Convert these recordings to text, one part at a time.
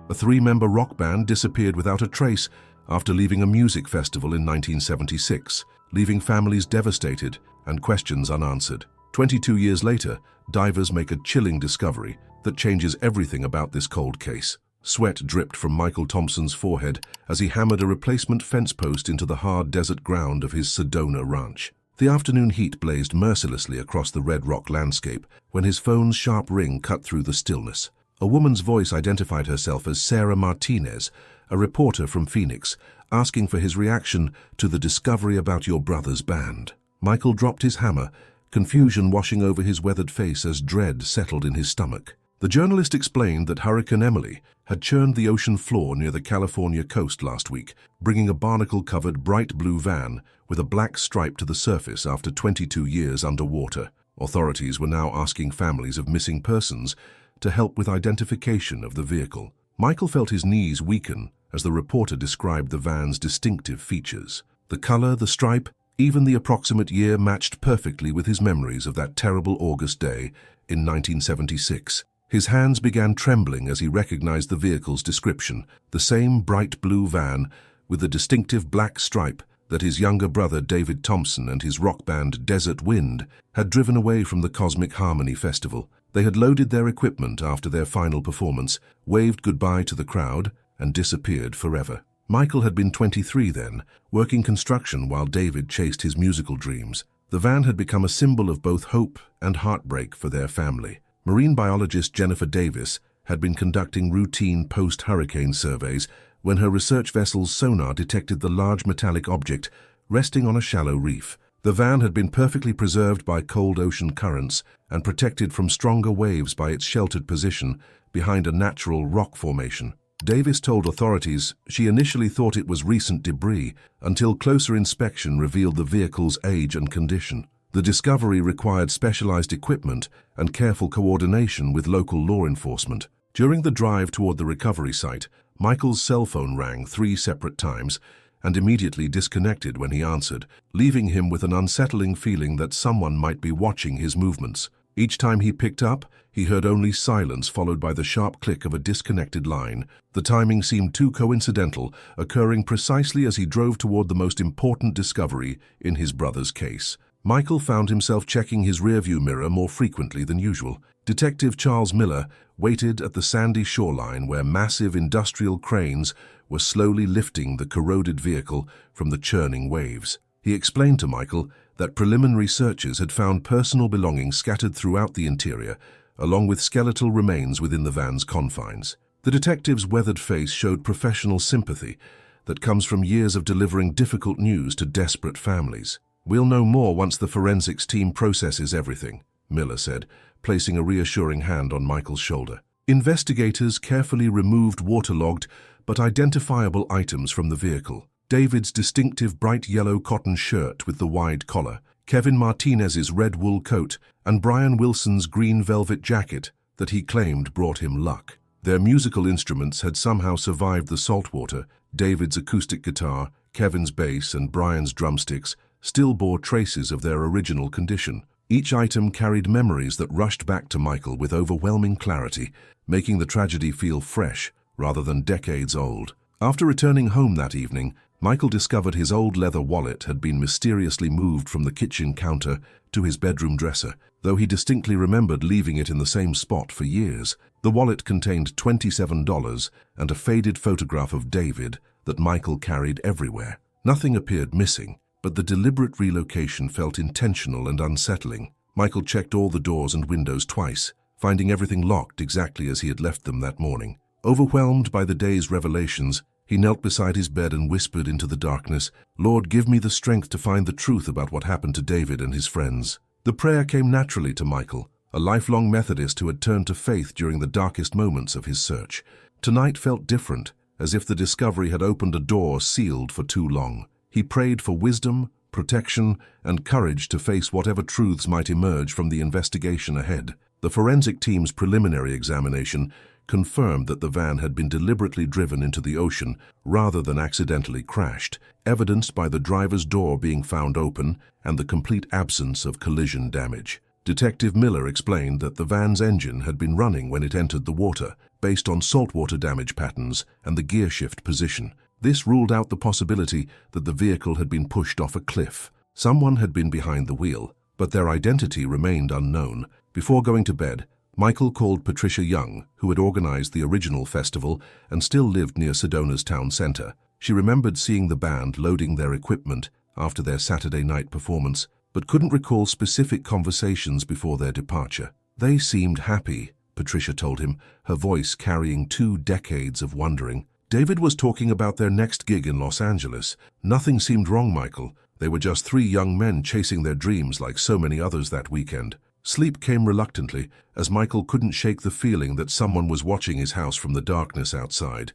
A three-member rock band disappeared without a trace after leaving a music festival in 1976, leaving families devastated and questions unanswered. 22 years later, divers make a chilling discovery that changes everything about this cold case. Sweat dripped from Michael Thompson's forehead as he hammered a replacement fence post into the hard desert ground of his Sedona ranch. The afternoon heat blazed mercilessly across the red rock landscape when his phone's sharp ring cut through the stillness. A woman's voice identified herself as Sarah Martinez, a reporter from Phoenix, asking for his reaction to the discovery about your brother's band. Michael dropped his hammer, confusion washing over his weathered face as dread settled in his stomach. The journalist explained that Hurricane Emily had churned the ocean floor near the California coast last week, bringing a barnacle-covered bright blue van with a black stripe to the surface after 22 years underwater. Authorities were now asking families of missing persons to help with identification of the vehicle. Michael felt his knees weaken as the reporter described the van's distinctive features. The color, the stripe, even the approximate year matched perfectly with his memories of that terrible August day in 1976. His hands began trembling as he recognized the vehicle's description, the same bright blue van with the distinctive black stripe that his younger brother David Thompson and his rock band Desert Wind had driven away from the Cosmic Harmony Festival. They had loaded their equipment after their final performance, waved goodbye to the crowd, and disappeared forever. Michael had been 23 then, working construction while David chased his musical dreams. The van had become a symbol of both hope and heartbreak for their family. Marine biologist Jennifer Davis had been conducting routine post-hurricane surveys when her research vessel's sonar detected the large metallic object resting on a shallow reef. The van had been perfectly preserved by cold ocean currents and protected from stronger waves by its sheltered position behind a natural rock formation. Davis told authorities she initially thought it was recent debris until closer inspection revealed the vehicle's age and condition. The discovery required specialized equipment and careful coordination with local law enforcement. During the drive toward the recovery site, Michael's cell phone rang 3 separate times and immediately disconnected when he answered, leaving him with an unsettling feeling that someone might be watching his movements. Each time he picked up, he heard only silence followed by the sharp click of a disconnected line. The timing seemed too coincidental, occurring precisely as he drove toward the most important discovery in his brother's case. Michael found himself checking his rearview mirror more frequently than usual. Detective Charles Miller waited at the sandy shoreline where massive industrial cranes were slowly lifting the corroded vehicle from the churning waves. He explained to Michael that preliminary searches had found personal belongings scattered throughout the interior, along with skeletal remains within the van's confines. The detective's weathered face showed professional sympathy that comes from years of delivering difficult news to desperate families. "We'll know more once the forensics team processes everything," Miller said, placing a reassuring hand on Michael's shoulder. Investigators carefully removed waterlogged but identifiable items from the vehicle. David's distinctive bright yellow cotton shirt with the wide collar, Kevin Martinez's red wool coat, and Brian Wilson's green velvet jacket that he claimed brought him luck. Their musical instruments had somehow survived the saltwater. David's acoustic guitar, Kevin's bass, and Brian's drumsticks still bore traces of their original condition. Each item carried memories that rushed back to Michael with overwhelming clarity, making the tragedy feel fresh rather than decades old. After returning home that evening, Michael discovered his old leather wallet had been mysteriously moved from the kitchen counter to his bedroom dresser, though he distinctly remembered leaving it in the same spot for years. The wallet contained $27 and a faded photograph of David that Michael carried everywhere. Nothing appeared missing, but the deliberate relocation felt intentional and unsettling. Michael checked all the doors and windows twice, finding everything locked exactly as he had left them that morning. Overwhelmed by the day's revelations, he knelt beside his bed and whispered into the darkness, "Lord, give me the strength to find the truth about what happened to David and his friends." The prayer came naturally to Michael, a lifelong Methodist who had turned to faith during the darkest moments of his search. Tonight felt different, as if the discovery had opened a door sealed for too long. He prayed for wisdom, protection, and courage to face whatever truths might emerge from the investigation ahead. The forensic team's preliminary examination confirmed that the van had been deliberately driven into the ocean rather than accidentally crashed, evidenced by the driver's door being found open and the complete absence of collision damage. Detective Miller explained that the van's engine had been running when it entered the water, based on saltwater damage patterns and the gear shift position. This ruled out the possibility that the vehicle had been pushed off a cliff. Someone had been behind the wheel, but their identity remained unknown. Before going to bed, Michael called Patricia Young, who had organized the original festival and still lived near Sedona's town center. She remembered seeing the band loading their equipment after their Saturday night performance, but couldn't recall specific conversations before their departure. They seemed happy, Patricia told him, her voice carrying 2 decades of wondering. David was talking about their next gig in Los Angeles. Nothing seemed wrong, Michael. They were just 3 young men chasing their dreams like so many others that weekend. Sleep came reluctantly, as Michael couldn't shake the feeling that someone was watching his house from the darkness outside.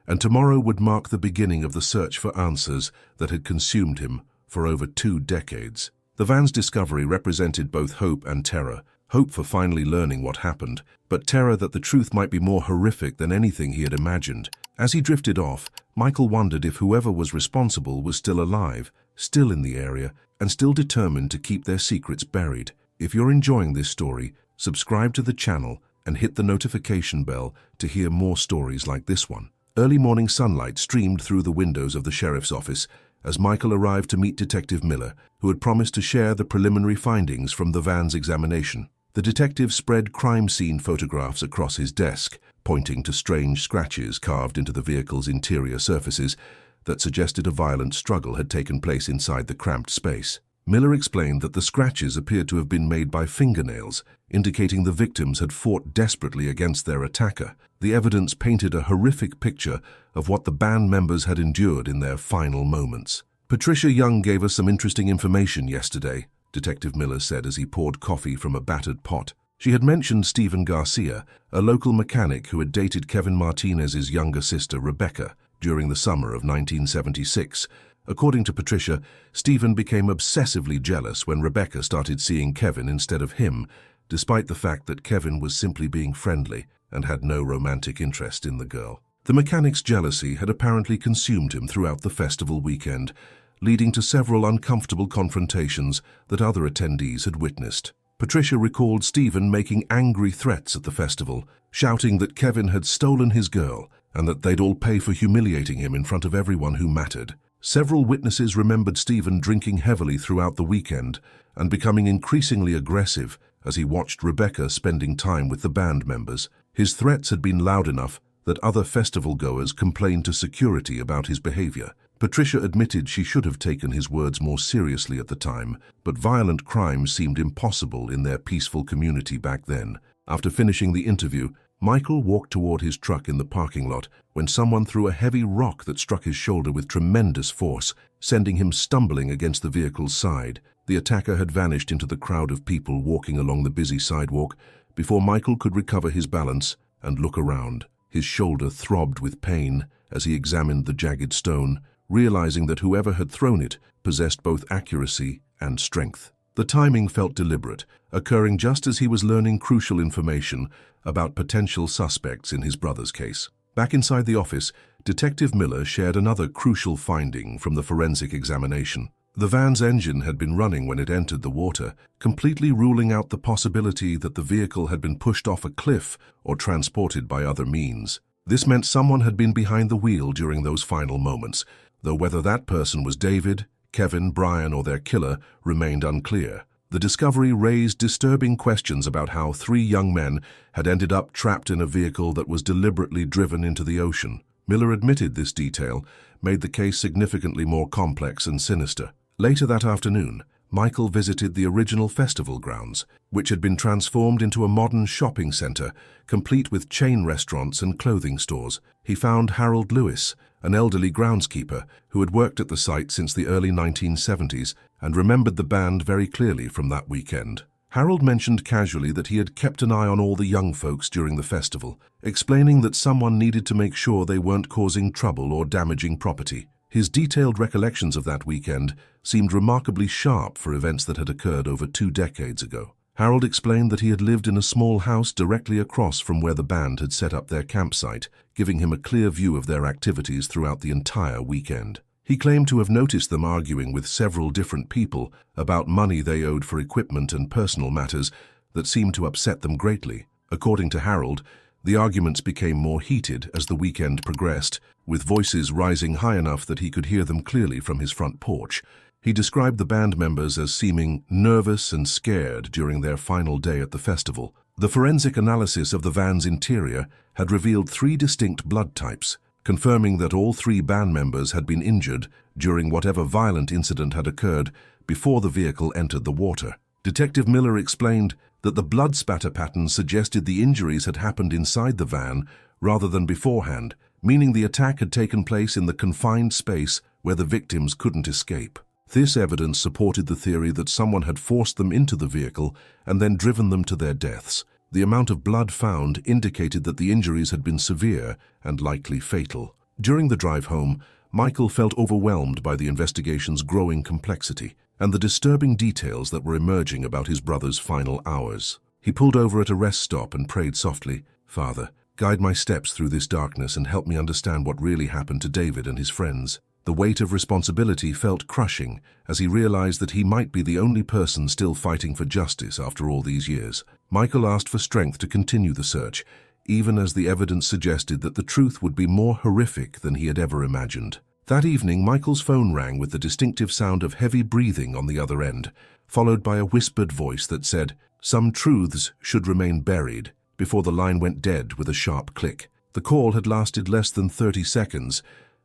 And tomorrow would mark the beginning of the search for answers that had consumed him for over 2 decades. The van's discovery represented both hope and terror. Hope for finally learning what happened, but terror that the truth might be more horrific than anything he had imagined. As he drifted off, Michael wondered if whoever was responsible was still alive, still in the area, and still determined to keep their secrets buried. If you're enjoying this story, subscribe to the channel and hit the notification bell to hear more stories like this one. Early morning sunlight streamed through the windows of the sheriff's office as Michael arrived to meet Detective Miller, who had promised to share the preliminary findings from the van's examination. The detective spread crime scene photographs across his desk, pointing to strange scratches carved into the vehicle's interior surfaces that suggested a violent struggle had taken place inside the cramped space. Miller explained that the scratches appeared to have been made by fingernails, indicating the victims had fought desperately against their attacker. The evidence painted a horrific picture of what the band members had endured in their final moments. Patricia Young gave us some interesting information yesterday, Detective Miller said as he poured coffee from a battered pot. She had mentioned Stephen Garcia, a local mechanic who had dated Kevin Martinez's younger sister, Rebecca, during the summer of 1976. According to Patricia, Stephen became obsessively jealous when Rebecca started seeing Kevin instead of him, despite the fact that Kevin was simply being friendly and had no romantic interest in the girl. The mechanic's jealousy had apparently consumed him throughout the festival weekend, leading to several uncomfortable confrontations that other attendees had witnessed. Patricia recalled Stephen making angry threats at the festival, shouting that Kevin had stolen his girl and that they'd all pay for humiliating him in front of everyone who mattered. Several witnesses remembered Stephen drinking heavily throughout the weekend and becoming increasingly aggressive as he watched Rebecca spending time with the band members. His threats had been loud enough that other festival-goers complained to security about his behavior. Patricia admitted she should have taken his words more seriously at the time, but violent crime seemed impossible in their peaceful community back then. After finishing the interview, Michael walked toward his truck in the parking lot when someone threw a heavy rock that struck his shoulder with tremendous force, sending him stumbling against the vehicle's side. The attacker had vanished into the crowd of people walking along the busy sidewalk before Michael could recover his balance and look around. His shoulder throbbed with pain as he examined the jagged stone, realizing that whoever had thrown it possessed both accuracy and strength. The timing felt deliberate, occurring just as he was learning crucial information about potential suspects in his brother's case. Back inside the office, Detective Miller shared another crucial finding from the forensic examination. The van's engine had been running when it entered the water, completely ruling out the possibility that the vehicle had been pushed off a cliff or transported by other means. This meant someone had been behind the wheel during those final moments, though whether that person was David, Kevin, Brian, or their killer remained unclear. The discovery raised disturbing questions about how 3 young men had ended up trapped in a vehicle that was deliberately driven into the ocean. Miller admitted this detail made the case significantly more complex and sinister. Later that afternoon, Michael visited the original festival grounds, which had been transformed into a modern shopping center, complete with chain restaurants and clothing stores. He found Harold Lewis, an elderly groundskeeper who had worked at the site since the early 1970s and remembered the band very clearly from that weekend. Harold mentioned casually that he had kept an eye on all the young folks during the festival, explaining that someone needed to make sure they weren't causing trouble or damaging property. His detailed recollections of that weekend seemed remarkably sharp for events that had occurred over 2 decades ago. Harold explained that he had lived in a small house directly across from where the band had set up their campsite, giving him a clear view of their activities throughout the entire weekend. He claimed to have noticed them arguing with several different people about money they owed for equipment and personal matters that seemed to upset them greatly. According to Harold, the arguments became more heated as the weekend progressed, with voices rising high enough that he could hear them clearly from his front porch. He described the band members as seeming nervous and scared during their final day at the festival. The forensic analysis of the van's interior had revealed 3 distinct blood types, confirming that all 3 band members had been injured during whatever violent incident had occurred before the vehicle entered the water. Detective Miller explained that the blood spatter pattern suggested the injuries had happened inside the van rather than beforehand, meaning the attack had taken place in the confined space where the victims couldn't escape. This evidence supported the theory that someone had forced them into the vehicle and then driven them to their deaths. The amount of blood found indicated that the injuries had been severe and likely fatal. During the drive home, Michael felt overwhelmed by the investigation's growing complexity and the disturbing details that were emerging about his brother's final hours. He pulled over at a rest stop and prayed softly, "Father, guide my steps through this darkness and help me understand what really happened to David and his friends." The weight of responsibility felt crushing as he realized that he might be the only person still fighting for justice after all these years. Michael asked for strength to continue the search, even as the evidence suggested that the truth would be more horrific than he had ever imagined. That evening, Michael's phone rang with the distinctive sound of heavy breathing on the other end, followed by a whispered voice that said, "Some truths should remain buried," before the line went dead with a sharp click. The call had lasted less than 30 seconds,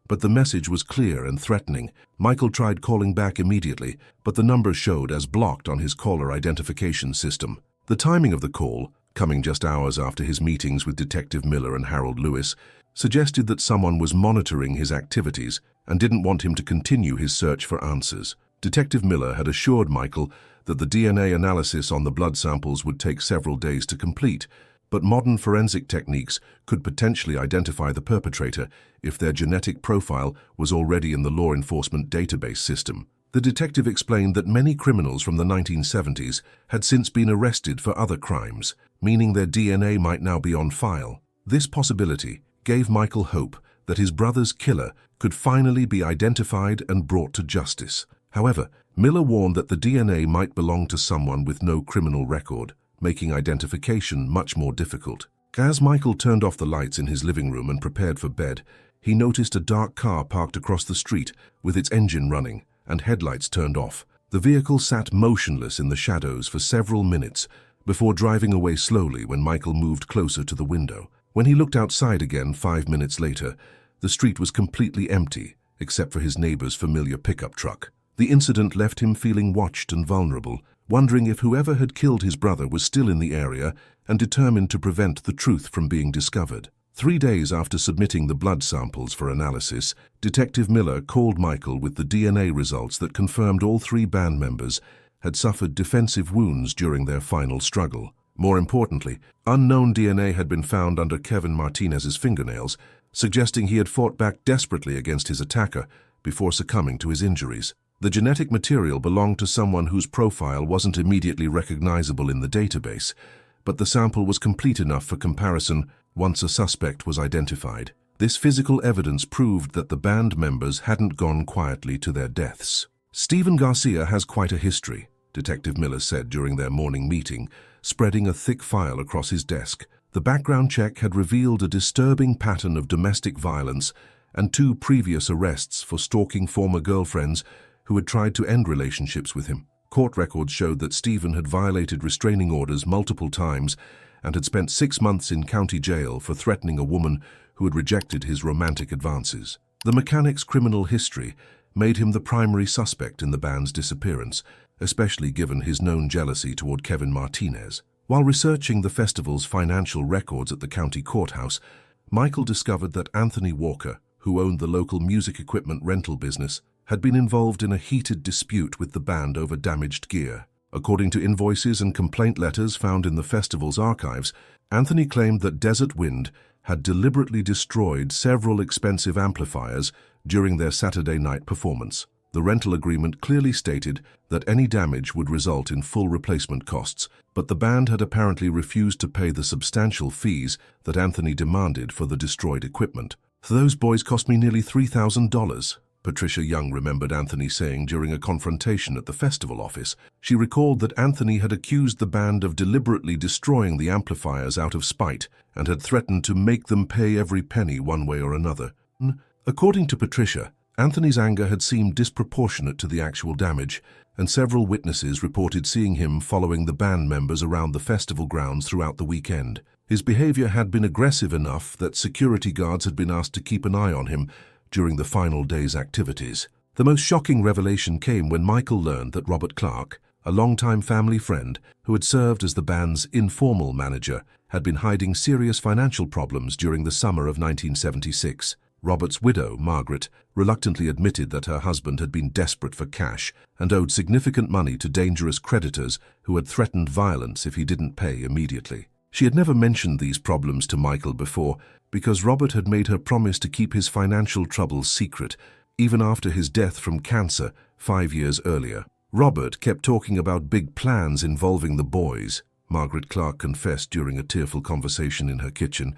but the message was clear and threatening. Michael tried calling back immediately, but the number showed as blocked on his caller identification system. The timing of the call, coming just hours after his meetings with Detective Miller and Harold Lewis, suggested that someone was monitoring his activities and didn't want him to continue his search for answers. Detective Miller had assured Michael that the DNA analysis on the blood samples would take several days to complete, but modern forensic techniques could potentially identify the perpetrator if their genetic profile was already in the law enforcement database system. The detective explained that many criminals from the 1970s had since been arrested for other crimes, meaning their DNA might now be on file. This possibility gave Michael hope that his brother's killer could finally be identified and brought to justice. However, Miller warned that the DNA might belong to someone with no criminal record, making identification much more difficult. As Michael turned off the lights in his living room and prepared for bed, he noticed a dark car parked across the street with its engine running and headlights turned off. The vehicle sat motionless in the shadows for several minutes before driving away slowly when Michael moved closer to the window. When he looked outside again 5 minutes later, the street was completely empty, except for his neighbor's familiar pickup truck. The incident left him feeling watched and vulnerable, wondering if whoever had killed his brother was still in the area and determined to prevent the truth from being discovered. 3 days after submitting the blood samples for analysis, Detective Miller called Michael with the DNA results that confirmed all 3 band members had suffered defensive wounds during their final struggle. More importantly, unknown DNA had been found under Kevin Martinez's fingernails, suggesting he had fought back desperately against his attacker before succumbing to his injuries. The genetic material belonged to someone whose profile wasn't immediately recognizable in the database, but the sample was complete enough for comparison once a suspect was identified. This physical evidence proved that the band members hadn't gone quietly to their deaths. "Stephen Garcia has quite a history," Detective Miller said during their morning meeting, spreading a thick file across his desk. The background check had revealed a disturbing pattern of domestic violence and 2 previous arrests for stalking former girlfriends who had tried to end relationships with him. Court records showed that Stephen had violated restraining orders multiple times and had spent 6 months in county jail for threatening a woman who had rejected his romantic advances. The mechanic's criminal history made him the primary suspect in the band's disappearance, especially given his known jealousy toward Kevin Martinez. While researching the festival's financial records at the county courthouse, Michael discovered that Anthony Walker, who owned the local music equipment rental business, had been involved in a heated dispute with the band over damaged gear. According to invoices and complaint letters found in the festival's archives, Anthony claimed that Desert Wind had deliberately destroyed several expensive amplifiers during their Saturday night performance. The rental agreement clearly stated that any damage would result in full replacement costs, but the band had apparently refused to pay the substantial fees that Anthony demanded for the destroyed equipment. "Those boys cost me nearly $3,000, Patricia Young remembered Anthony saying during a confrontation at the festival office. She recalled that Anthony had accused the band of deliberately destroying the amplifiers out of spite and had threatened to make them pay every penny one way or another. According to Patricia, Anthony's anger had seemed disproportionate to the actual damage, and several witnesses reported seeing him following the band members around the festival grounds throughout the weekend. His behavior had been aggressive enough that security guards had been asked to keep an eye on him during the final day's activities. The most shocking revelation came when Michael learned that Robert Clark, a longtime family friend who had served as the band's informal manager, had been hiding serious financial problems during the summer of 1976. Robert's widow, Margaret, reluctantly admitted that her husband had been desperate for cash and owed significant money to dangerous creditors who had threatened violence if he didn't pay immediately. She had never mentioned these problems to Michael before because Robert had made her promise to keep his financial troubles secret, even after his death from cancer 5 years earlier. Robert kept talking about big plans involving the boys, Margaret Clark confessed during a tearful conversation in her kitchen.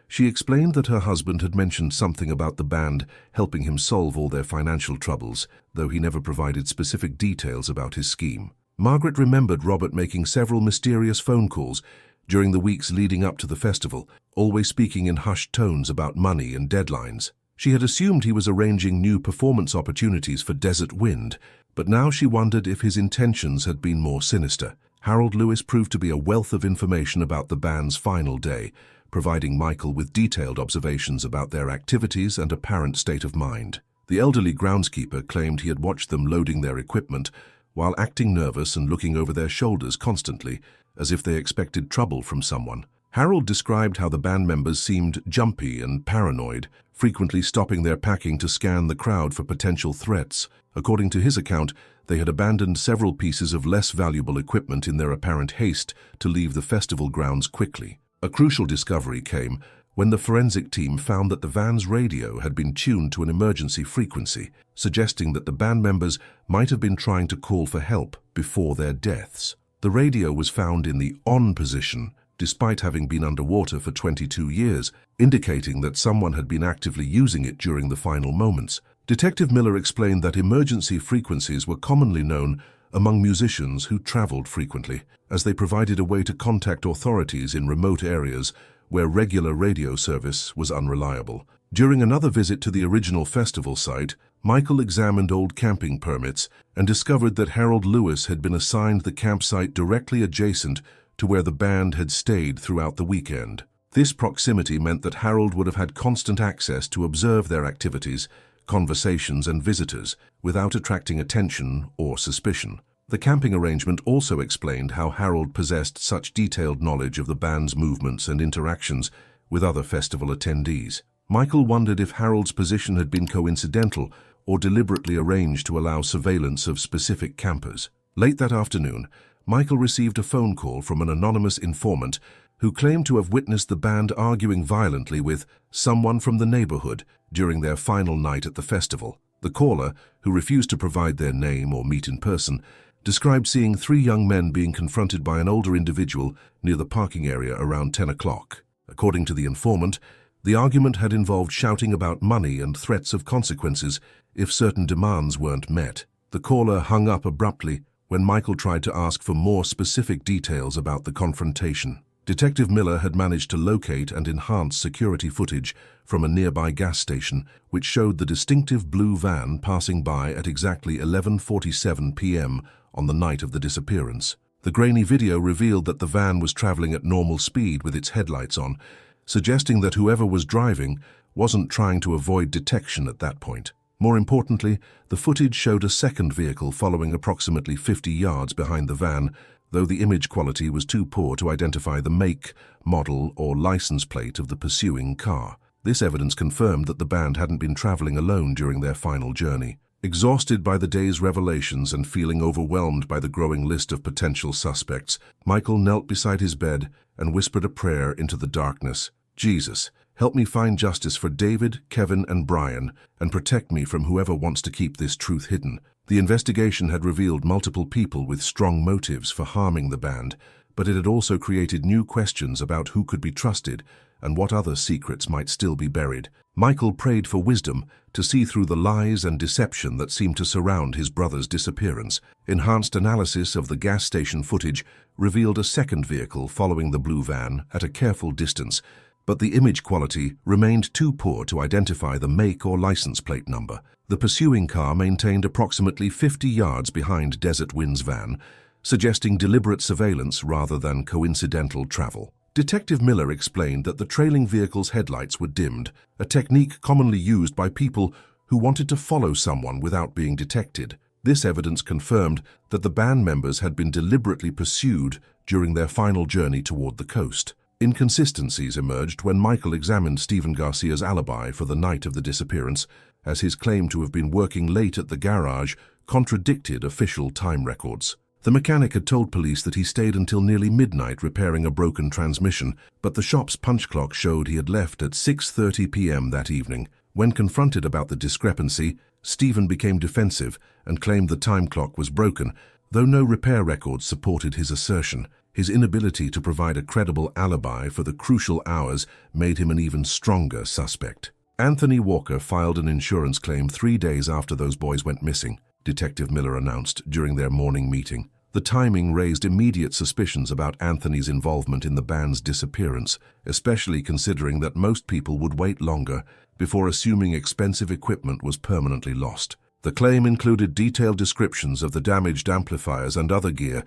She explained that her husband had mentioned something about the band helping him solve all their financial troubles, though he never provided specific details about his scheme. Margaret remembered Robert making several mysterious phone calls during the weeks leading up to the festival, always speaking in hushed tones about money and deadlines. She had assumed he was arranging new performance opportunities for Desert Wind, but now she wondered if his intentions had been more sinister. Harold Lewis proved to be a wealth of information about the band's final day, providing Michael with detailed observations about their activities and apparent state of mind. The elderly groundskeeper claimed he had watched them loading their equipment while acting nervous and looking over their shoulders constantly, as if they expected trouble from someone. Harold described how the band members seemed jumpy and paranoid, frequently stopping their packing to scan the crowd for potential threats. According to his account, they had abandoned several pieces of less valuable equipment in their apparent haste to leave the festival grounds quickly. A crucial discovery came when the forensic team found that the van's radio had been tuned to an emergency frequency, suggesting that the band members might have been trying to call for help before their deaths. The radio was found in the on position, despite having been underwater for 22 years, indicating that someone had been actively using it during the final moments. Detective Miller explained that emergency frequencies were commonly known among musicians who traveled frequently, as they provided a way to contact authorities in remote areas where regular radio service was unreliable. During another visit to the original festival site, Michael examined old camping permits and discovered that Harold Lewis had been assigned the campsite directly adjacent to where the band had stayed throughout the weekend. This proximity meant that Harold would have had constant access to observe their activities, conversations, and visitors without attracting attention or suspicion. The camping arrangement also explained how Harold possessed such detailed knowledge of the band's movements and interactions with other festival attendees. Michael wondered if Harold's position had been coincidental or deliberately arranged to allow surveillance of specific campers. Late that afternoon, Michael received a phone call from an anonymous informant who claimed to have witnessed the band arguing violently with someone from the neighborhood during their final night at the festival. The caller, who refused to provide their name or meet in person, described seeing 3 young men being confronted by an older individual near the parking area around 10 o'clock. According to the informant, the argument had involved shouting about money and threats of consequences if certain demands weren't met. The caller hung up abruptly when Michael tried to ask for more specific details about the confrontation. Detective Miller had managed to locate and enhance security footage from a nearby gas station, which showed the distinctive blue van passing by at exactly 11:47 p.m. on the night of the disappearance. The grainy video revealed that the van was traveling at normal speed with its headlights on, suggesting that whoever was driving wasn't trying to avoid detection at that point. More importantly, the footage showed a second vehicle following approximately 50 yards behind the van, though the image quality was too poor to identify the make, model, or license plate of the pursuing car. This evidence confirmed that the band hadn't been traveling alone during their final journey. Exhausted by the day's revelations and feeling overwhelmed by the growing list of potential suspects, Michael knelt beside his bed and whispered a prayer into the darkness. Jesus, help me find justice for David, Kevin, and Brian, and protect me from whoever wants to keep this truth hidden. The investigation had revealed multiple people with strong motives for harming the band, but it had also created new questions about who could be trusted and what other secrets might still be buried. Michael prayed for wisdom to see through the lies and deception that seemed to surround his brother's disappearance. Enhanced analysis of the gas station footage revealed a second vehicle following the blue van at a careful distance, but the image quality remained too poor to identify the make or license plate number. The pursuing car maintained approximately 50 yards behind Desert Wind's van, suggesting deliberate surveillance rather than coincidental travel. Detective Miller explained that the trailing vehicle's headlights were dimmed, a technique commonly used by people who wanted to follow someone without being detected. This evidence confirmed that the band members had been deliberately pursued during their final journey toward the coast. Inconsistencies emerged when Michael examined Stephen Garcia's alibi for the night of the disappearance, as his claim to have been working late at the garage contradicted official time records. The mechanic had told police that he stayed until nearly midnight repairing a broken transmission, but the shop's punch clock showed he had left at 6:30 p.m. that evening. When confronted about the discrepancy, Stephen became defensive and claimed the time clock was broken, though no repair records supported his assertion. His inability to provide a credible alibi for the crucial hours made him an even stronger suspect. Anthony Walker filed an insurance claim 3 days after those boys went missing, Detective Miller announced during their morning meeting. The timing raised immediate suspicions about Anthony's involvement in the band's disappearance, especially considering that most people would wait longer before assuming expensive equipment was permanently lost. The claim included detailed descriptions of the damaged amplifiers and other gear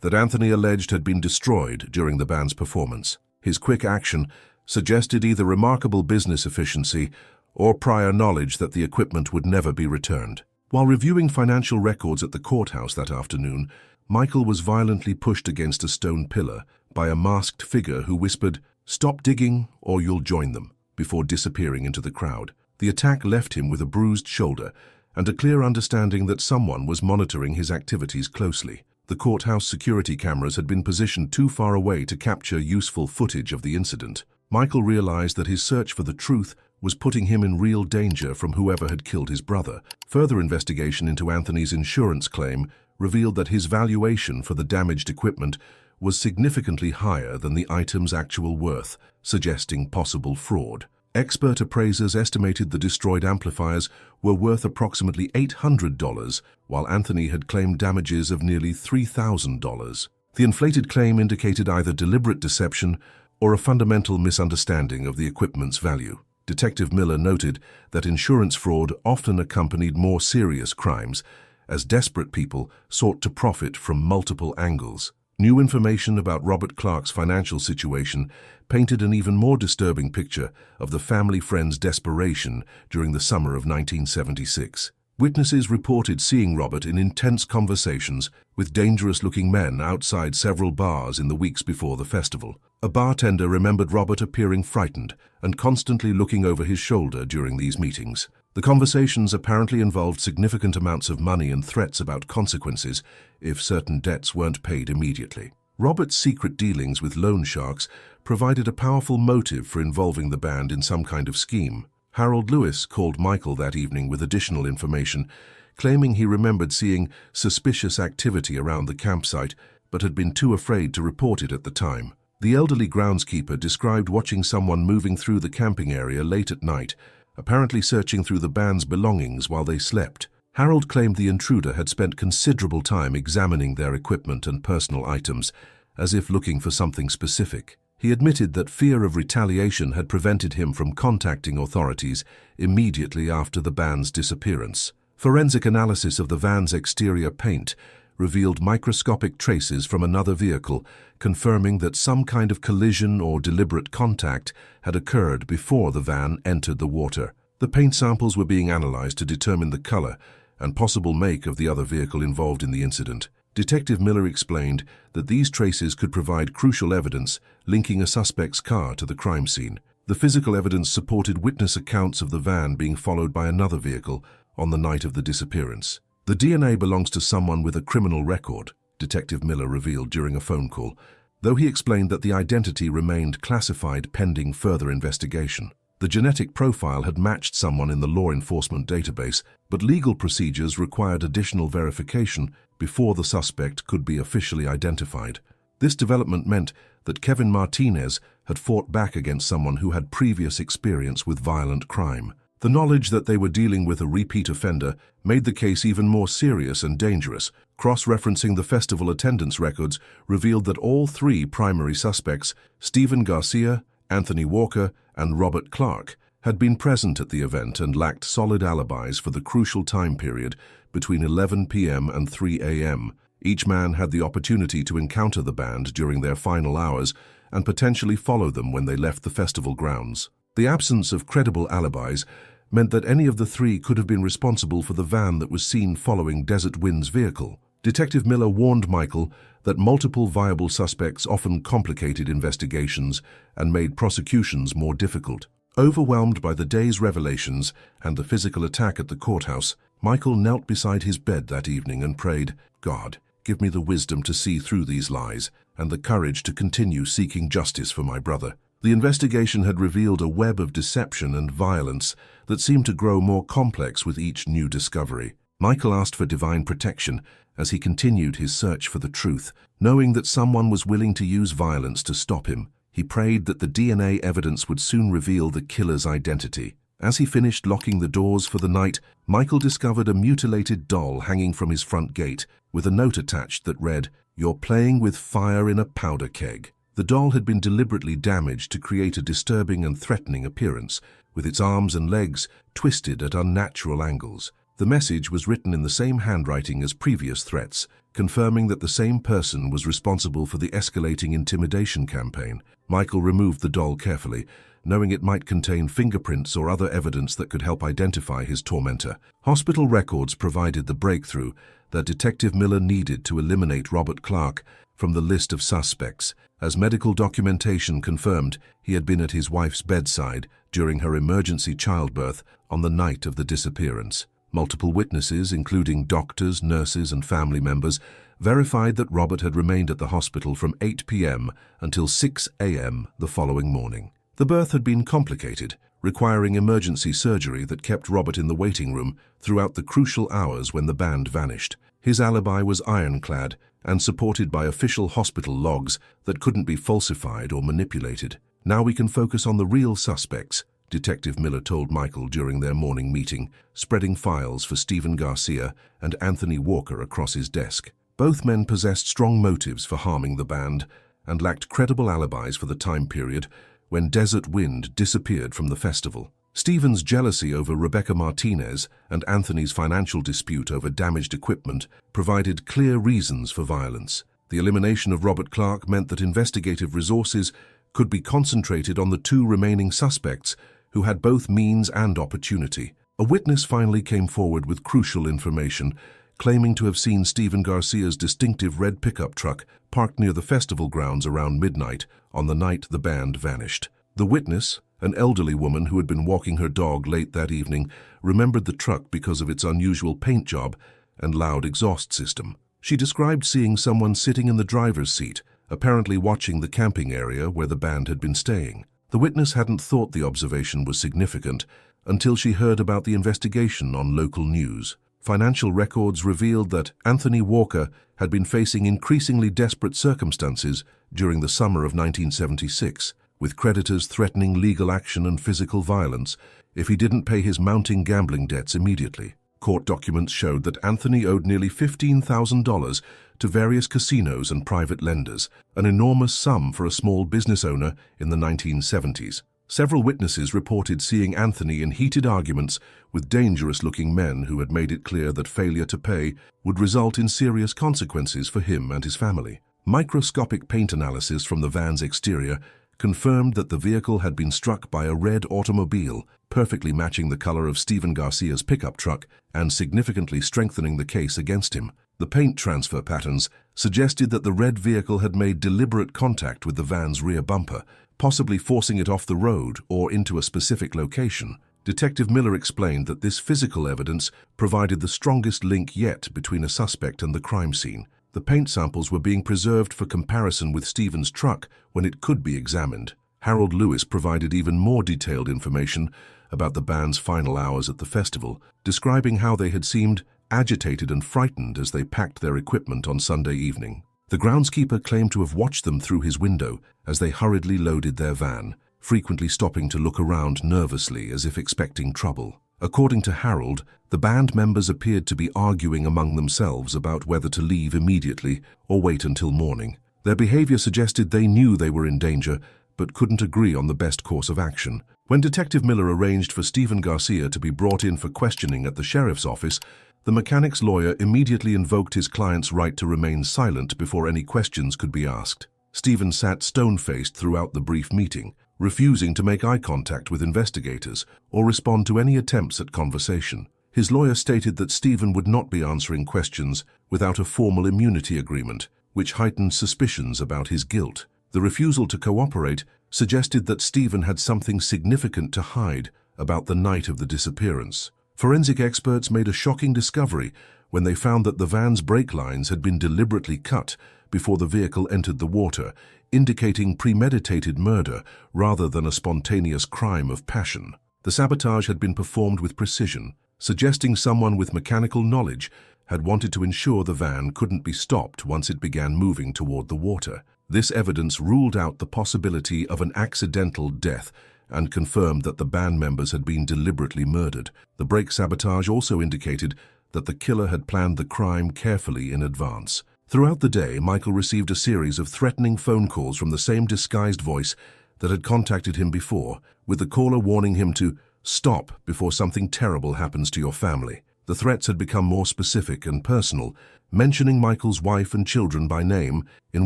that Anthony alleged had been destroyed during the band's performance. His quick action suggested either remarkable business efficiency or prior knowledge that the equipment would never be returned. While reviewing financial records at the courthouse that afternoon, Michael was violently pushed against a stone pillar by a masked figure who whispered, "Stop digging or you'll join them," before disappearing into the crowd. The attack left him with a bruised shoulder and a clear understanding that someone was monitoring his activities closely. The courthouse security cameras had been positioned too far away to capture useful footage of the incident. Michael realized that his search for the truth was putting him in real danger from whoever had killed his brother. Further investigation into Anthony's insurance claim revealed that his valuation for the damaged equipment was significantly higher than the item's actual worth, suggesting possible fraud. Expert appraisers estimated the destroyed amplifiers were worth approximately $800, while Anthony had claimed damages of nearly $3,000. The inflated claim indicated either deliberate deception or a fundamental misunderstanding of the equipment's value. Detective Miller noted that insurance fraud often accompanied more serious crimes, as desperate people sought to profit from multiple angles. New information about Robert Clark's financial situation painted an even more disturbing picture of the family friend's desperation during the summer of 1976. Witnesses reported seeing Robert in intense conversations with dangerous-looking men outside several bars in the weeks before the festival. A bartender remembered Robert appearing frightened and constantly looking over his shoulder during these meetings. The conversations apparently involved significant amounts of money and threats about consequences if certain debts weren't paid immediately. Robert's secret dealings with loan sharks provided a powerful motive for involving the band in some kind of scheme. Harold Lewis called Michael that evening with additional information, claiming he remembered seeing suspicious activity around the campsite but had been too afraid to report it at the time. The elderly groundskeeper described watching someone moving through the camping area late at night, apparently searching through the band's belongings while they slept. Harold claimed the intruder had spent considerable time examining their equipment and personal items, as if looking for something specific. He admitted that fear of retaliation had prevented him from contacting authorities immediately after the band's disappearance. Forensic analysis of the van's exterior paint revealed microscopic traces from another vehicle, confirming that some kind of collision or deliberate contact had occurred before the van entered the water. The paint samples were being analyzed to determine the color and possible make of the other vehicle involved in the incident. Detective Miller explained that these traces could provide crucial evidence linking a suspect's car to the crime scene. The physical evidence supported witness accounts of the van being followed by another vehicle on the night of the disappearance. The DNA belongs to someone with a criminal record, Detective Miller revealed during a phone call, though he explained that the identity remained classified pending further investigation. The genetic profile had matched someone in the law enforcement database, but legal procedures required additional verification before the suspect could be officially identified. This development meant that Kevin Martinez had fought back against someone who had previous experience with violent crime. The knowledge that they were dealing with a repeat offender made the case even more serious and dangerous. Cross-referencing the festival attendance records revealed that all three primary suspects, Stephen Garcia, Anthony Walker, and Robert Clark, had been present at the event and lacked solid alibis for the crucial time period between 11 p.m. and 3 a.m. Each man had the opportunity to encounter the band during their final hours and potentially follow them when they left the festival grounds. The absence of credible alibis meant that any of the three could have been responsible for the van that was seen following Desert Wind's vehicle. Detective Miller warned Michael that multiple viable suspects often complicated investigations and made prosecutions more difficult. Overwhelmed by the day's revelations and the physical attack at the courthouse, Michael knelt beside his bed that evening and prayed, "God, give me the wisdom to see through these lies and the courage to continue seeking justice for my brother." The investigation had revealed a web of deception and violence that seemed to grow more complex with each new discovery. Michael asked for divine protection as he continued his search for the truth, knowing that someone was willing to use violence to stop him. He prayed that the DNA evidence would soon reveal the killer's identity. As he finished locking the doors for the night, Michael discovered a mutilated doll hanging from his front gate with a note attached that read, "You're playing with fire in a powder keg." The doll had been deliberately damaged to create a disturbing and threatening appearance, with its arms and legs twisted at unnatural angles. The message was written in the same handwriting as previous threats, confirming that the same person was responsible for the escalating intimidation campaign. Michael removed the doll carefully, knowing it might contain fingerprints or other evidence that could help identify his tormentor. Hospital records provided the breakthrough that Detective Miller needed to eliminate Robert Clark from the list of suspects, as medical documentation confirmed he had been at his wife's bedside during her emergency childbirth on the night of the disappearance. Multiple witnesses, including doctors, nurses, and family members, verified that Robert had remained at the hospital from 8 p.m. until 6 a.m. the following morning. The birth had been complicated, requiring emergency surgery that kept Robert in the waiting room throughout the crucial hours when the band vanished. His alibi was ironclad and supported by official hospital logs that couldn't be falsified or manipulated. "Now we can focus on the real suspects," Detective Miller told Michael during their morning meeting, spreading files for Stephen Garcia and Anthony Walker across his desk. Both men possessed strong motives for harming the band and lacked credible alibis for the time period when Desert Wind disappeared from the festival. Stephen's jealousy over Rebecca Martinez and Anthony's financial dispute over damaged equipment provided clear reasons for violence. The elimination of Robert Clark meant that investigative resources could be concentrated on the two remaining suspects who had both means and opportunity. A witness finally came forward with crucial information, claiming to have seen Stephen Garcia's distinctive red pickup truck parked near the festival grounds around midnight on the night the band vanished. The witness, an elderly woman who had been walking her dog late that evening, remembered the truck because of its unusual paint job and loud exhaust system. She described seeing someone sitting in the driver's seat, apparently watching the camping area where the band had been staying. The witness hadn't thought the observation was significant until she heard about the investigation on local news. Financial records revealed that Anthony Walker had been facing increasingly desperate circumstances during the summer of 1976, with creditors threatening legal action and physical violence if he didn't pay his mounting gambling debts immediately. Court documents showed that Anthony owed nearly $15,000 to various casinos and private lenders, an enormous sum for a small business owner in the 1970s. Several witnesses reported seeing Anthony in heated arguments with dangerous-looking men who had made it clear that failure to pay would result in serious consequences for him and his family. Microscopic paint analysis from the van's exterior confirmed that the vehicle had been struck by a red automobile, perfectly matching the color of Stephen Garcia's pickup truck and significantly strengthening the case against him. The paint transfer patterns suggested that the red vehicle had made deliberate contact with the van's rear bumper, possibly forcing it off the road or into a specific location. Detective Miller explained that this physical evidence provided the strongest link yet between a suspect and the crime scene. The paint samples were being preserved for comparison with Stephen's truck when it could be examined. Harold Lewis provided even more detailed information about the band's final hours at the festival, describing how they had seemed agitated and frightened as they packed their equipment on Sunday evening. The groundskeeper claimed to have watched them through his window as they hurriedly loaded their van, frequently stopping to look around nervously as if expecting trouble. According to Harold, the band members appeared to be arguing among themselves about whether to leave immediately or wait until morning. Their behavior suggested they knew they were in danger, but couldn't agree on the best course of action. When Detective Miller arranged for Stephen Garcia to be brought in for questioning at the sheriff's office, the mechanic's lawyer immediately invoked his client's right to remain silent before any questions could be asked. Stephen sat stone-faced throughout the brief meeting, refusing to make eye contact with investigators or respond to any attempts at conversation. His lawyer stated that Stephen would not be answering questions without a formal immunity agreement, which heightened suspicions about his guilt. The refusal to cooperate suggested that Stephen had something significant to hide about the night of the disappearance. Forensic experts made a shocking discovery when they found that the van's brake lines had been deliberately cut before the vehicle entered the water, indicating premeditated murder rather than a spontaneous crime of passion. The sabotage had been performed with precision, suggesting someone with mechanical knowledge had wanted to ensure the van couldn't be stopped once it began moving toward the water. This evidence ruled out the possibility of an accidental death and confirmed that the band members had been deliberately murdered. The brake sabotage also indicated that the killer had planned the crime carefully in advance. Throughout the day, Michael received a series of threatening phone calls from the same disguised voice that had contacted him before, with the caller warning him to stop before something terrible happens to your family. The threats had become more specific and personal, mentioning Michael's wife and children by name in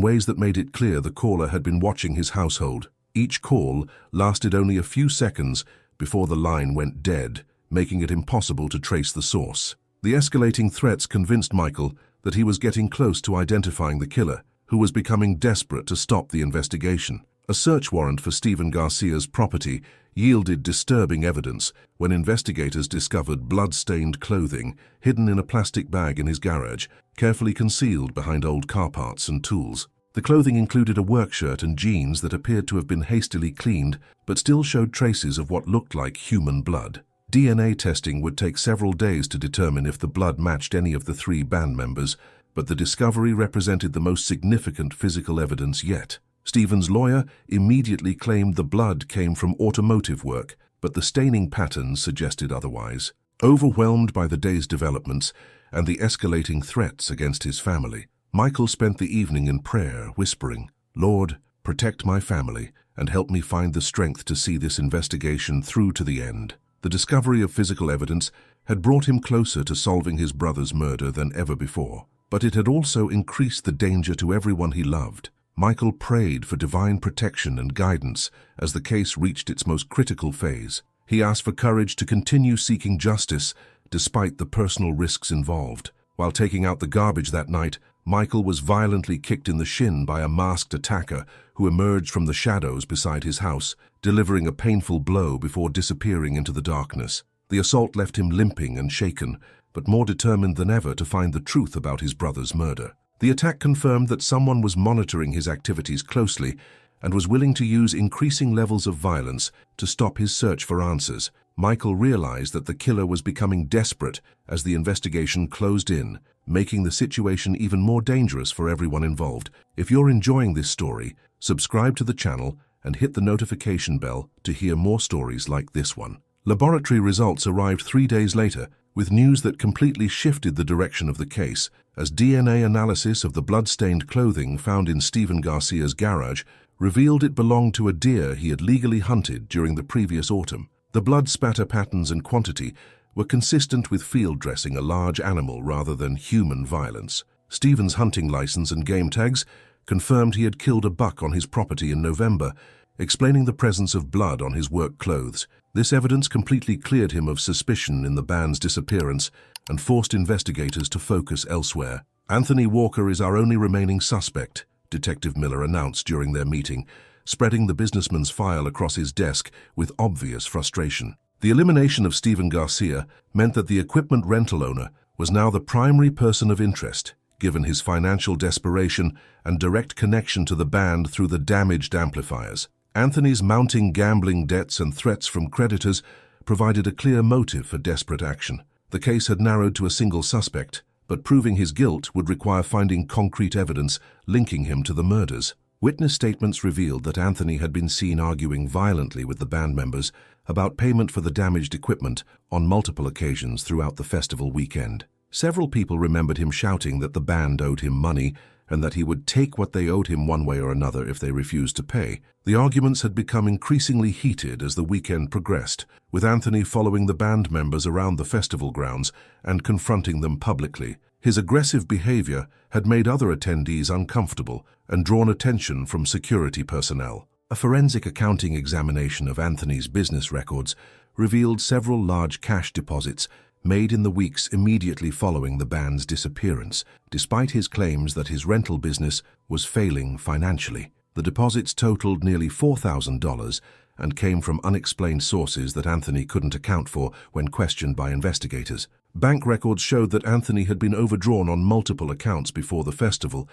ways that made it clear the caller had been watching his household. Each call lasted only a few seconds before the line went dead, making it impossible to trace the source. The escalating threats convinced Michael that he was getting close to identifying the killer, who was becoming desperate to stop the investigation. A search warrant for Stephen Garcia's property yielded disturbing evidence when investigators discovered blood-stained clothing hidden in a plastic bag in his garage, carefully concealed behind old car parts and tools. The clothing included a work shirt and jeans that appeared to have been hastily cleaned, but still showed traces of what looked like human blood. DNA testing would take several days to determine if the blood matched any of the three band members, but the discovery represented the most significant physical evidence yet. Stephen's lawyer immediately claimed the blood came from automotive work, but the staining patterns suggested otherwise. Overwhelmed by the day's developments and the escalating threats against his family, Michael spent the evening in prayer, whispering, "Lord, protect my family and help me find the strength to see this investigation through to the end." The discovery of physical evidence had brought him closer to solving his brother's murder than ever before, but it had also increased the danger to everyone he loved. Michael prayed for divine protection and guidance as the case reached its most critical phase. He asked for courage to continue seeking justice despite the personal risks involved. While taking out the garbage that night, Michael was violently kicked in the shin by a masked attacker who emerged from the shadows beside his house, delivering a painful blow before disappearing into the darkness. The assault left him limping and shaken, but more determined than ever to find the truth about his brother's murder. The attack confirmed that someone was monitoring his activities closely and was willing to use increasing levels of violence to stop his search for answers. Michael realized that the killer was becoming desperate as the investigation closed in, making the situation even more dangerous for everyone involved. If you're enjoying this story, subscribe to the channel and hit the notification bell to hear more stories like this one. Laboratory results arrived 3 days later, with news that completely shifted the direction of the case, as DNA analysis of the blood-stained clothing found in Stephen Garcia's garage revealed it belonged to a deer he had legally hunted during the previous autumn. The blood spatter patterns and quantity were consistent with field dressing a large animal rather than human violence. Stephen's hunting license and game tags confirmed he had killed a buck on his property in November, explaining the presence of blood on his work clothes. This evidence completely cleared him of suspicion in the band's disappearance and forced investigators to focus elsewhere. "Anthony Walker is our only remaining suspect," Detective Miller announced during their meeting, spreading the businessman's file across his desk with obvious frustration. The elimination of Stephen Garcia meant that the equipment rental owner was now the primary person of interest, given his financial desperation and direct connection to the band through the damaged amplifiers. Anthony's mounting gambling debts and threats from creditors provided a clear motive for desperate action. The case had narrowed to a single suspect, but proving his guilt would require finding concrete evidence linking him to the murders. Witness statements revealed that Anthony had been seen arguing violently with the band members about payment for the damaged equipment on multiple occasions throughout the festival weekend. Several people remembered him shouting that the band owed him money and that he would take what they owed him one way or another if they refused to pay. The arguments had become increasingly heated as the weekend progressed, with Anthony following the band members around the festival grounds and confronting them publicly. His aggressive behavior had made other attendees uncomfortable and drawn attention from security personnel. A forensic accounting examination of Anthony's business records revealed several large cash deposits made in the weeks immediately following the band's disappearance, despite his claims that his rental business was failing financially. The deposits totaled nearly $4,000 and came from unexplained sources that Anthony couldn't account for when questioned by investigators. Bank records showed that Anthony had been overdrawn on multiple accounts before the festival,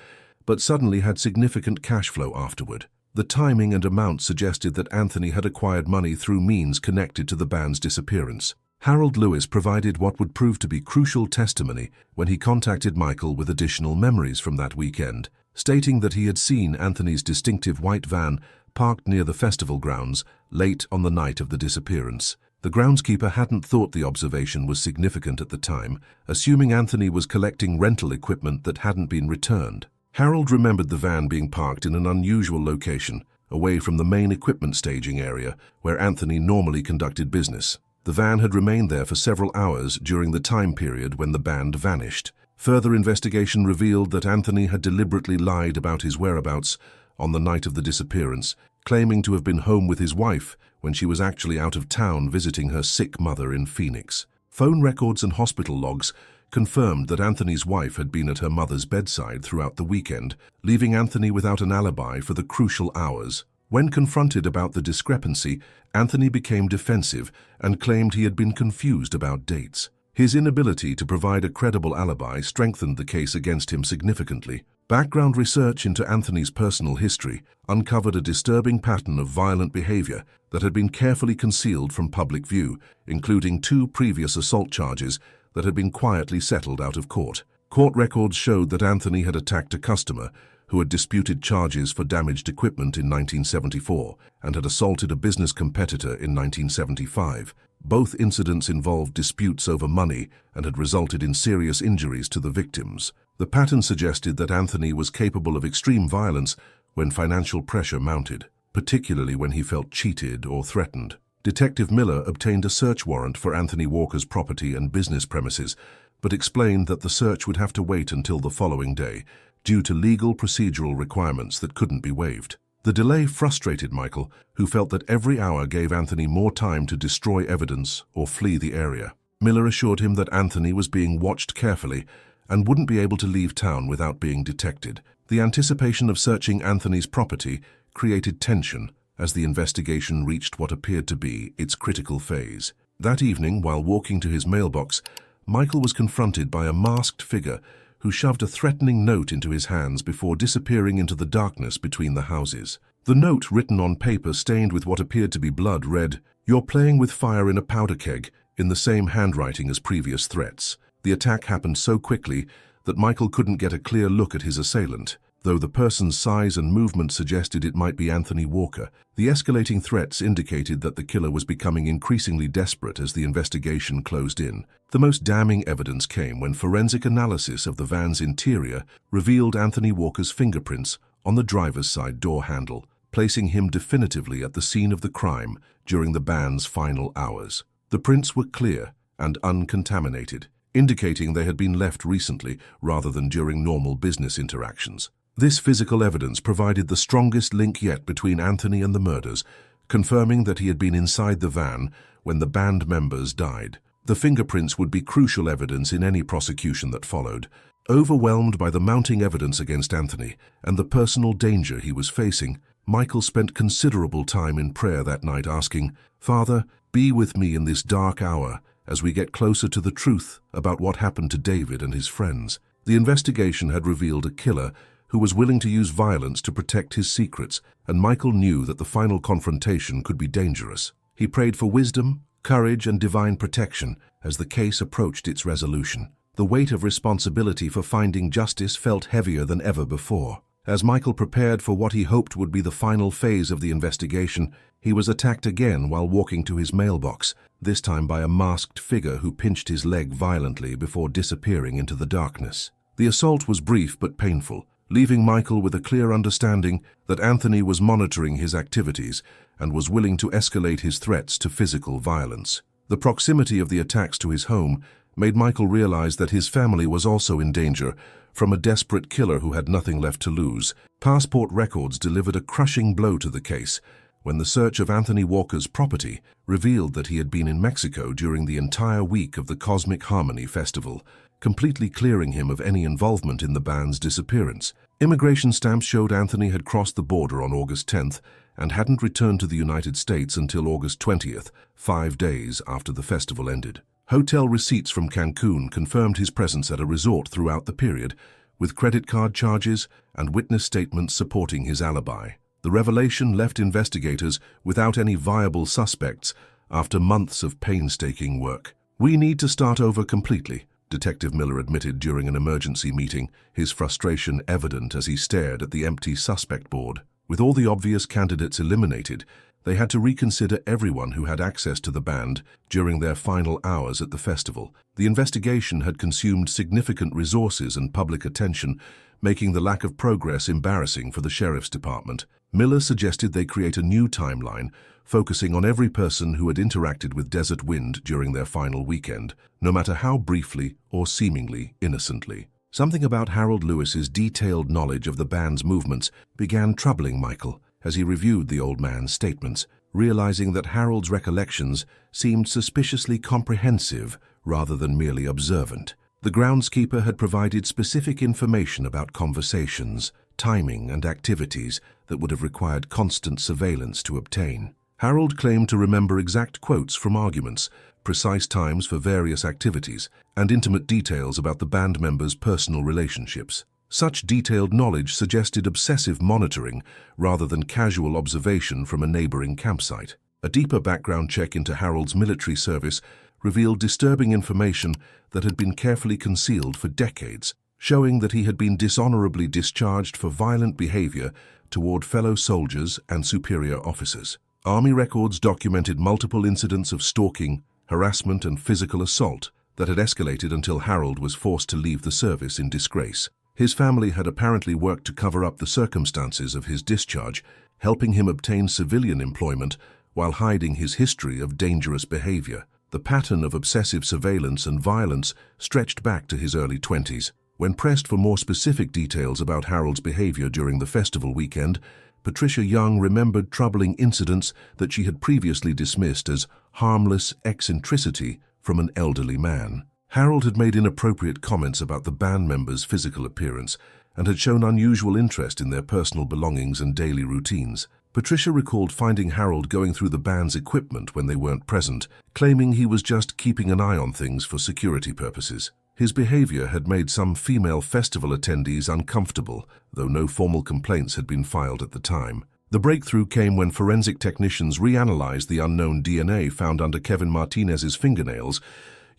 but suddenly had significant cash flow afterward. The timing and amount suggested that Anthony had acquired money through means connected to the band's disappearance. Harold Lewis provided what would prove to be crucial testimony when he contacted Michael with additional memories from that weekend, stating that he had seen Anthony's distinctive white van parked near the festival grounds late on the night of the disappearance. The groundskeeper hadn't thought the observation was significant at the time, assuming Anthony was collecting rental equipment that hadn't been returned. Harold remembered the van being parked in an unusual location, away from the main equipment staging area where Anthony normally conducted business. The van had remained there for several hours during the time period when the band vanished. Further investigation revealed that Anthony had deliberately lied about his whereabouts on the night of the disappearance, claiming to have been home with his wife when she was actually out of town visiting her sick mother in Phoenix. Phone records and hospital logs confirmed that Anthony's wife had been at her mother's bedside throughout the weekend, leaving Anthony without an alibi for the crucial hours. When confronted about the discrepancy, Anthony became defensive and claimed he had been confused about dates. His inability to provide a credible alibi strengthened the case against him significantly. Background research into Anthony's personal history uncovered a disturbing pattern of violent behavior that had been carefully concealed from public view, including 2 previous assault charges that had been quietly settled out of court. Court records showed that Anthony had attacked a customer who had disputed charges for damaged equipment in 1974 and had assaulted a business competitor in 1975. Both incidents involved disputes over money and had resulted in serious injuries to the victims. The pattern suggested that Anthony was capable of extreme violence when financial pressure mounted, particularly when he felt cheated or threatened. Detective Miller obtained a search warrant for Anthony Walker's property and business premises, but explained that the search would have to wait until the following day, due to legal procedural requirements that couldn't be waived. The delay frustrated Michael, who felt that every hour gave Anthony more time to destroy evidence or flee the area. Miller assured him that Anthony was being watched carefully and wouldn't be able to leave town without being detected. The anticipation of searching Anthony's property created tension as the investigation reached what appeared to be its critical phase. That evening, while walking to his mailbox, Michael was confronted by a masked figure who shoved a threatening note into his hands before disappearing into the darkness between the houses. The note, written on paper stained with what appeared to be blood, read, "You're playing with fire in a powder keg," in the same handwriting as previous threats. The attack happened so quickly that Michael couldn't get a clear look at his assailant. Though the person's size and movement suggested it might be Anthony Walker, the escalating threats indicated that the killer was becoming increasingly desperate as the investigation closed in. The most damning evidence came when forensic analysis of the van's interior revealed Anthony Walker's fingerprints on the driver's side door handle, placing him definitively at the scene of the crime during the band's final hours. The prints were clear and uncontaminated, indicating they had been left recently rather than during normal business interactions. This physical evidence provided the strongest link yet between Anthony and the murders, confirming that he had been inside the van when the band members died. The fingerprints would be crucial evidence in any prosecution that followed. Overwhelmed by the mounting evidence against Anthony and the personal danger he was facing, Michael spent considerable time in prayer that night asking, "Father, be with me in this dark hour as we get closer to the truth about what happened to David and his friends." The investigation had revealed a killer who was willing to use violence to protect his secrets, and Michael knew that the final confrontation could be dangerous. He prayed for wisdom, courage, and divine protection as the case approached its resolution. The weight of responsibility for finding justice felt heavier than ever before. As Michael prepared for what he hoped would be the final phase of the investigation, he was attacked again while walking to his mailbox, this time by a masked figure who pinched his leg violently before disappearing into the darkness. The assault was brief but painful, leaving Michael with a clear understanding that Anthony was monitoring his activities and was willing to escalate his threats to physical violence. The proximity of the attacks to his home made Michael realize that his family was also in danger from a desperate killer who had nothing left to lose. Passport records delivered a crushing blow to the case when the search of Anthony Walker's property revealed that he had been in Mexico during the entire week of the Cosmic Harmony Festival, completely clearing him of any involvement in the band's disappearance. Immigration stamps showed Anthony had crossed the border on August 10th and hadn't returned to the United States until August 20th, 5 days after the festival ended. Hotel receipts from Cancun confirmed his presence at a resort throughout the period, with credit card charges and witness statements supporting his alibi. The revelation left investigators without any viable suspects after months of painstaking work. "We need to start over completely," Detective Miller admitted during an emergency meeting, his frustration evident as he stared at the empty suspect board. With all the obvious candidates eliminated, they had to reconsider everyone who had access to the band during their final hours at the festival. The investigation had consumed significant resources and public attention, making the lack of progress embarrassing for the sheriff's department. Miller suggested they create a new timeline, focusing on every person who had interacted with Desert Wind during their final weekend, no matter how briefly or seemingly innocently. Something about Harold Lewis's detailed knowledge of the band's movements began troubling Michael as he reviewed the old man's statements, realizing that Harold's recollections seemed suspiciously comprehensive rather than merely observant. The groundskeeper had provided specific information about conversations, timing, and activities that would have required constant surveillance to obtain. Harold claimed to remember exact quotes from arguments, precise times for various activities, and intimate details about the band members' personal relationships. Such detailed knowledge suggested obsessive monitoring rather than casual observation from a neighboring campsite. A deeper background check into Harold's military service revealed disturbing information that had been carefully concealed for decades, showing that he had been dishonorably discharged for violent behavior toward fellow soldiers and superior officers. Army records documented multiple incidents of stalking, harassment, and physical assault that had escalated until Harold was forced to leave the service in disgrace. His family had apparently worked to cover up the circumstances of his discharge, helping him obtain civilian employment while hiding his history of dangerous behavior. The pattern of obsessive surveillance and violence stretched back to his early 20s. When pressed for more specific details about Harold's behavior during the festival weekend, Patricia Young remembered troubling incidents that she had previously dismissed as harmless eccentricity from an elderly man. Harold had made inappropriate comments about the band members' physical appearance and had shown unusual interest in their personal belongings and daily routines. Patricia recalled finding Harold going through the band's equipment when they weren't present, claiming he was just keeping an eye on things for security purposes. His behavior had made some female festival attendees uncomfortable, though no formal complaints had been filed at the time. The breakthrough came when forensic technicians reanalyzed the unknown DNA found under Kevin Martinez's fingernails,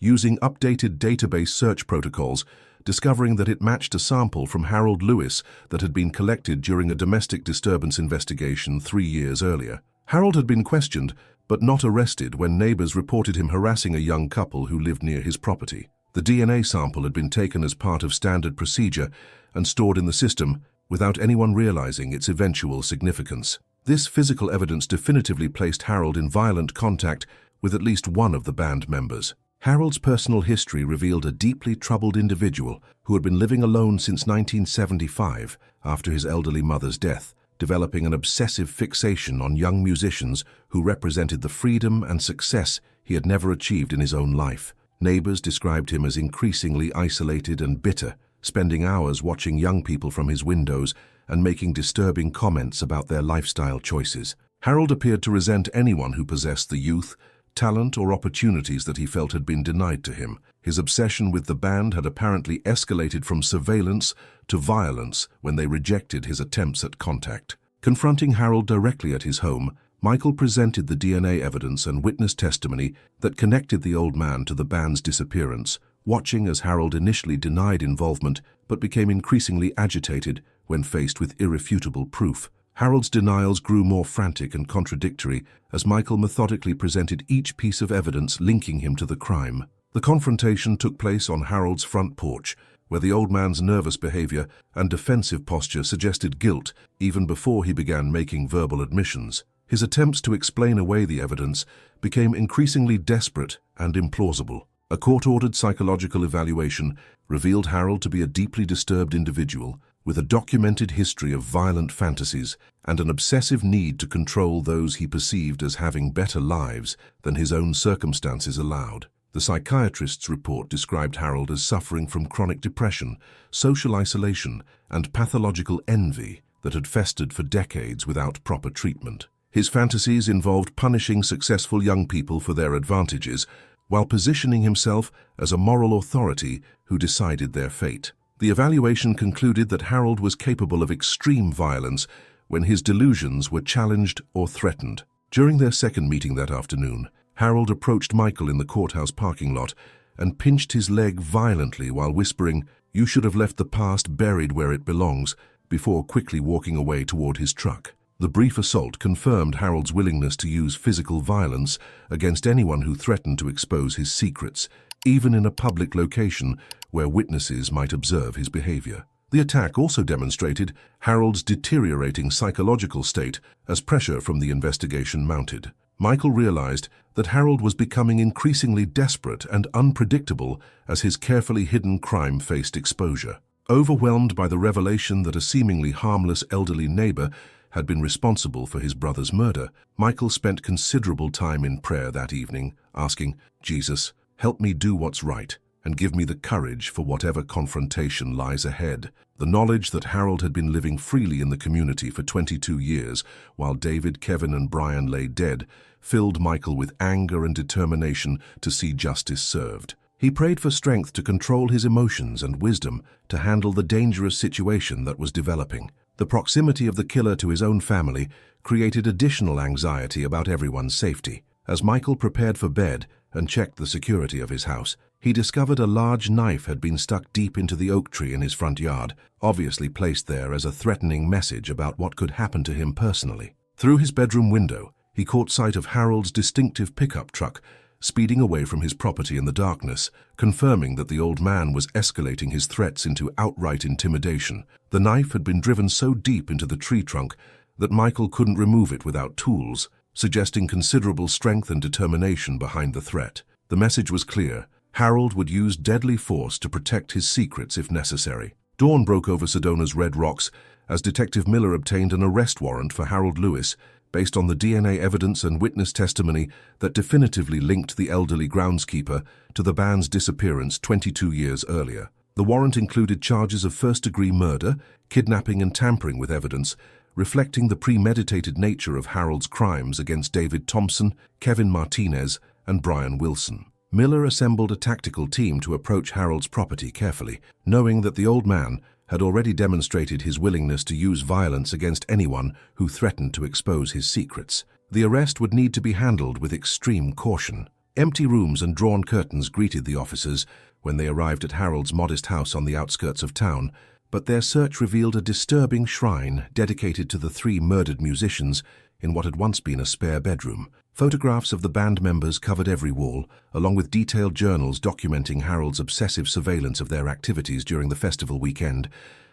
using updated database search protocols, discovering that it matched a sample from Harold Lewis that had been collected during a domestic disturbance investigation 3 years earlier. Harold had been questioned, but not arrested when neighbors reported him harassing a young couple who lived near his property. The DNA sample had been taken as part of standard procedure and stored in the system without anyone realizing its eventual significance. This physical evidence definitively placed Harold in violent contact with at least one of the band members. Harold's personal history revealed a deeply troubled individual who had been living alone since 1975 after his elderly mother's death, developing an obsessive fixation on young musicians who represented the freedom and success he had never achieved in his own life. Neighbors described him as increasingly isolated and bitter, spending hours watching young people from his windows and making disturbing comments about their lifestyle choices. Harold appeared to resent anyone who possessed the youth, talent, or opportunities that he felt had been denied to him. His obsession with the band had apparently escalated from surveillance to violence when they rejected his attempts at contact. Confronting Harold directly at his home, Michael presented the DNA evidence and witness testimony that connected the old man to the band's disappearance, watching as Harold initially denied involvement but became increasingly agitated when faced with irrefutable proof. Harold's denials grew more frantic and contradictory as Michael methodically presented each piece of evidence linking him to the crime. The confrontation took place on Harold's front porch, where the old man's nervous behavior and defensive posture suggested guilt even before he began making verbal admissions. His attempts to explain away the evidence became increasingly desperate and implausible. A court-ordered psychological evaluation revealed Harold to be a deeply disturbed individual with a documented history of violent fantasies and an obsessive need to control those he perceived as having better lives than his own circumstances allowed. The psychiatrist's report described Harold as suffering from chronic depression, social isolation, and pathological envy that had festered for decades without proper treatment. His fantasies involved punishing successful young people for their advantages, while positioning himself as a moral authority who decided their fate. The evaluation concluded that Harold was capable of extreme violence when his delusions were challenged or threatened. During their second meeting that afternoon, Harold approached Michael in the courthouse parking lot and pinched his leg violently while whispering, "You should have left the past buried where it belongs," before quickly walking away toward his truck. The brief assault confirmed Harold's willingness to use physical violence against anyone who threatened to expose his secrets, even in a public location where witnesses might observe his behavior. The attack also demonstrated Harold's deteriorating psychological state as pressure from the investigation mounted. Michael realized that Harold was becoming increasingly desperate and unpredictable as his carefully hidden crime faced exposure. Overwhelmed by the revelation that a seemingly harmless elderly neighbor had been responsible for his brother's murder, Michael spent considerable time in prayer that evening, asking, "Jesus, help me do what's right, and give me the courage for whatever confrontation lies ahead." The knowledge that Harold had been living freely in the community for 22 years, while David, Kevin, and Brian lay dead, filled Michael with anger and determination to see justice served. He prayed for strength to control his emotions and wisdom to handle the dangerous situation that was developing. The proximity of the killer to his own family created additional anxiety about everyone's safety. As Michael prepared for bed and checked the security of his house, he discovered a large knife had been stuck deep into the oak tree in his front yard, obviously placed there as a threatening message about what could happen to him personally. Through his bedroom window, he caught sight of Harold's distinctive pickup truck speeding away from his property in the darkness, confirming that the old man was escalating his threats into outright intimidation. The knife had been driven so deep into the tree trunk that Michael couldn't remove it without tools, suggesting considerable strength and determination behind the threat. The message was clear: Harold would use deadly force to protect his secrets if necessary. Dawn broke over Sedona's Red Rocks as Detective Miller obtained an arrest warrant for Harold Lewis based on the DNA evidence and witness testimony that definitively linked the elderly groundskeeper to the band's disappearance 22 years earlier. The warrant included charges of first-degree murder, kidnapping, and tampering with evidence, reflecting the premeditated nature of Harold's crimes against David Thompson, Kevin Martinez, and Brian Wilson. Miller assembled a tactical team to approach Harold's property carefully, knowing that the old man had already demonstrated his willingness to use violence against anyone who threatened to expose his secrets. The arrest would need to be handled with extreme caution. Empty rooms and drawn curtains greeted the officers when they arrived at Harold's modest house on the outskirts of town, but their search revealed a disturbing shrine dedicated to the 3 murdered musicians in what had once been a spare bedroom. Photographs of the band members covered every wall, along with detailed journals documenting Harold's obsessive surveillance of their activities during the festival weekend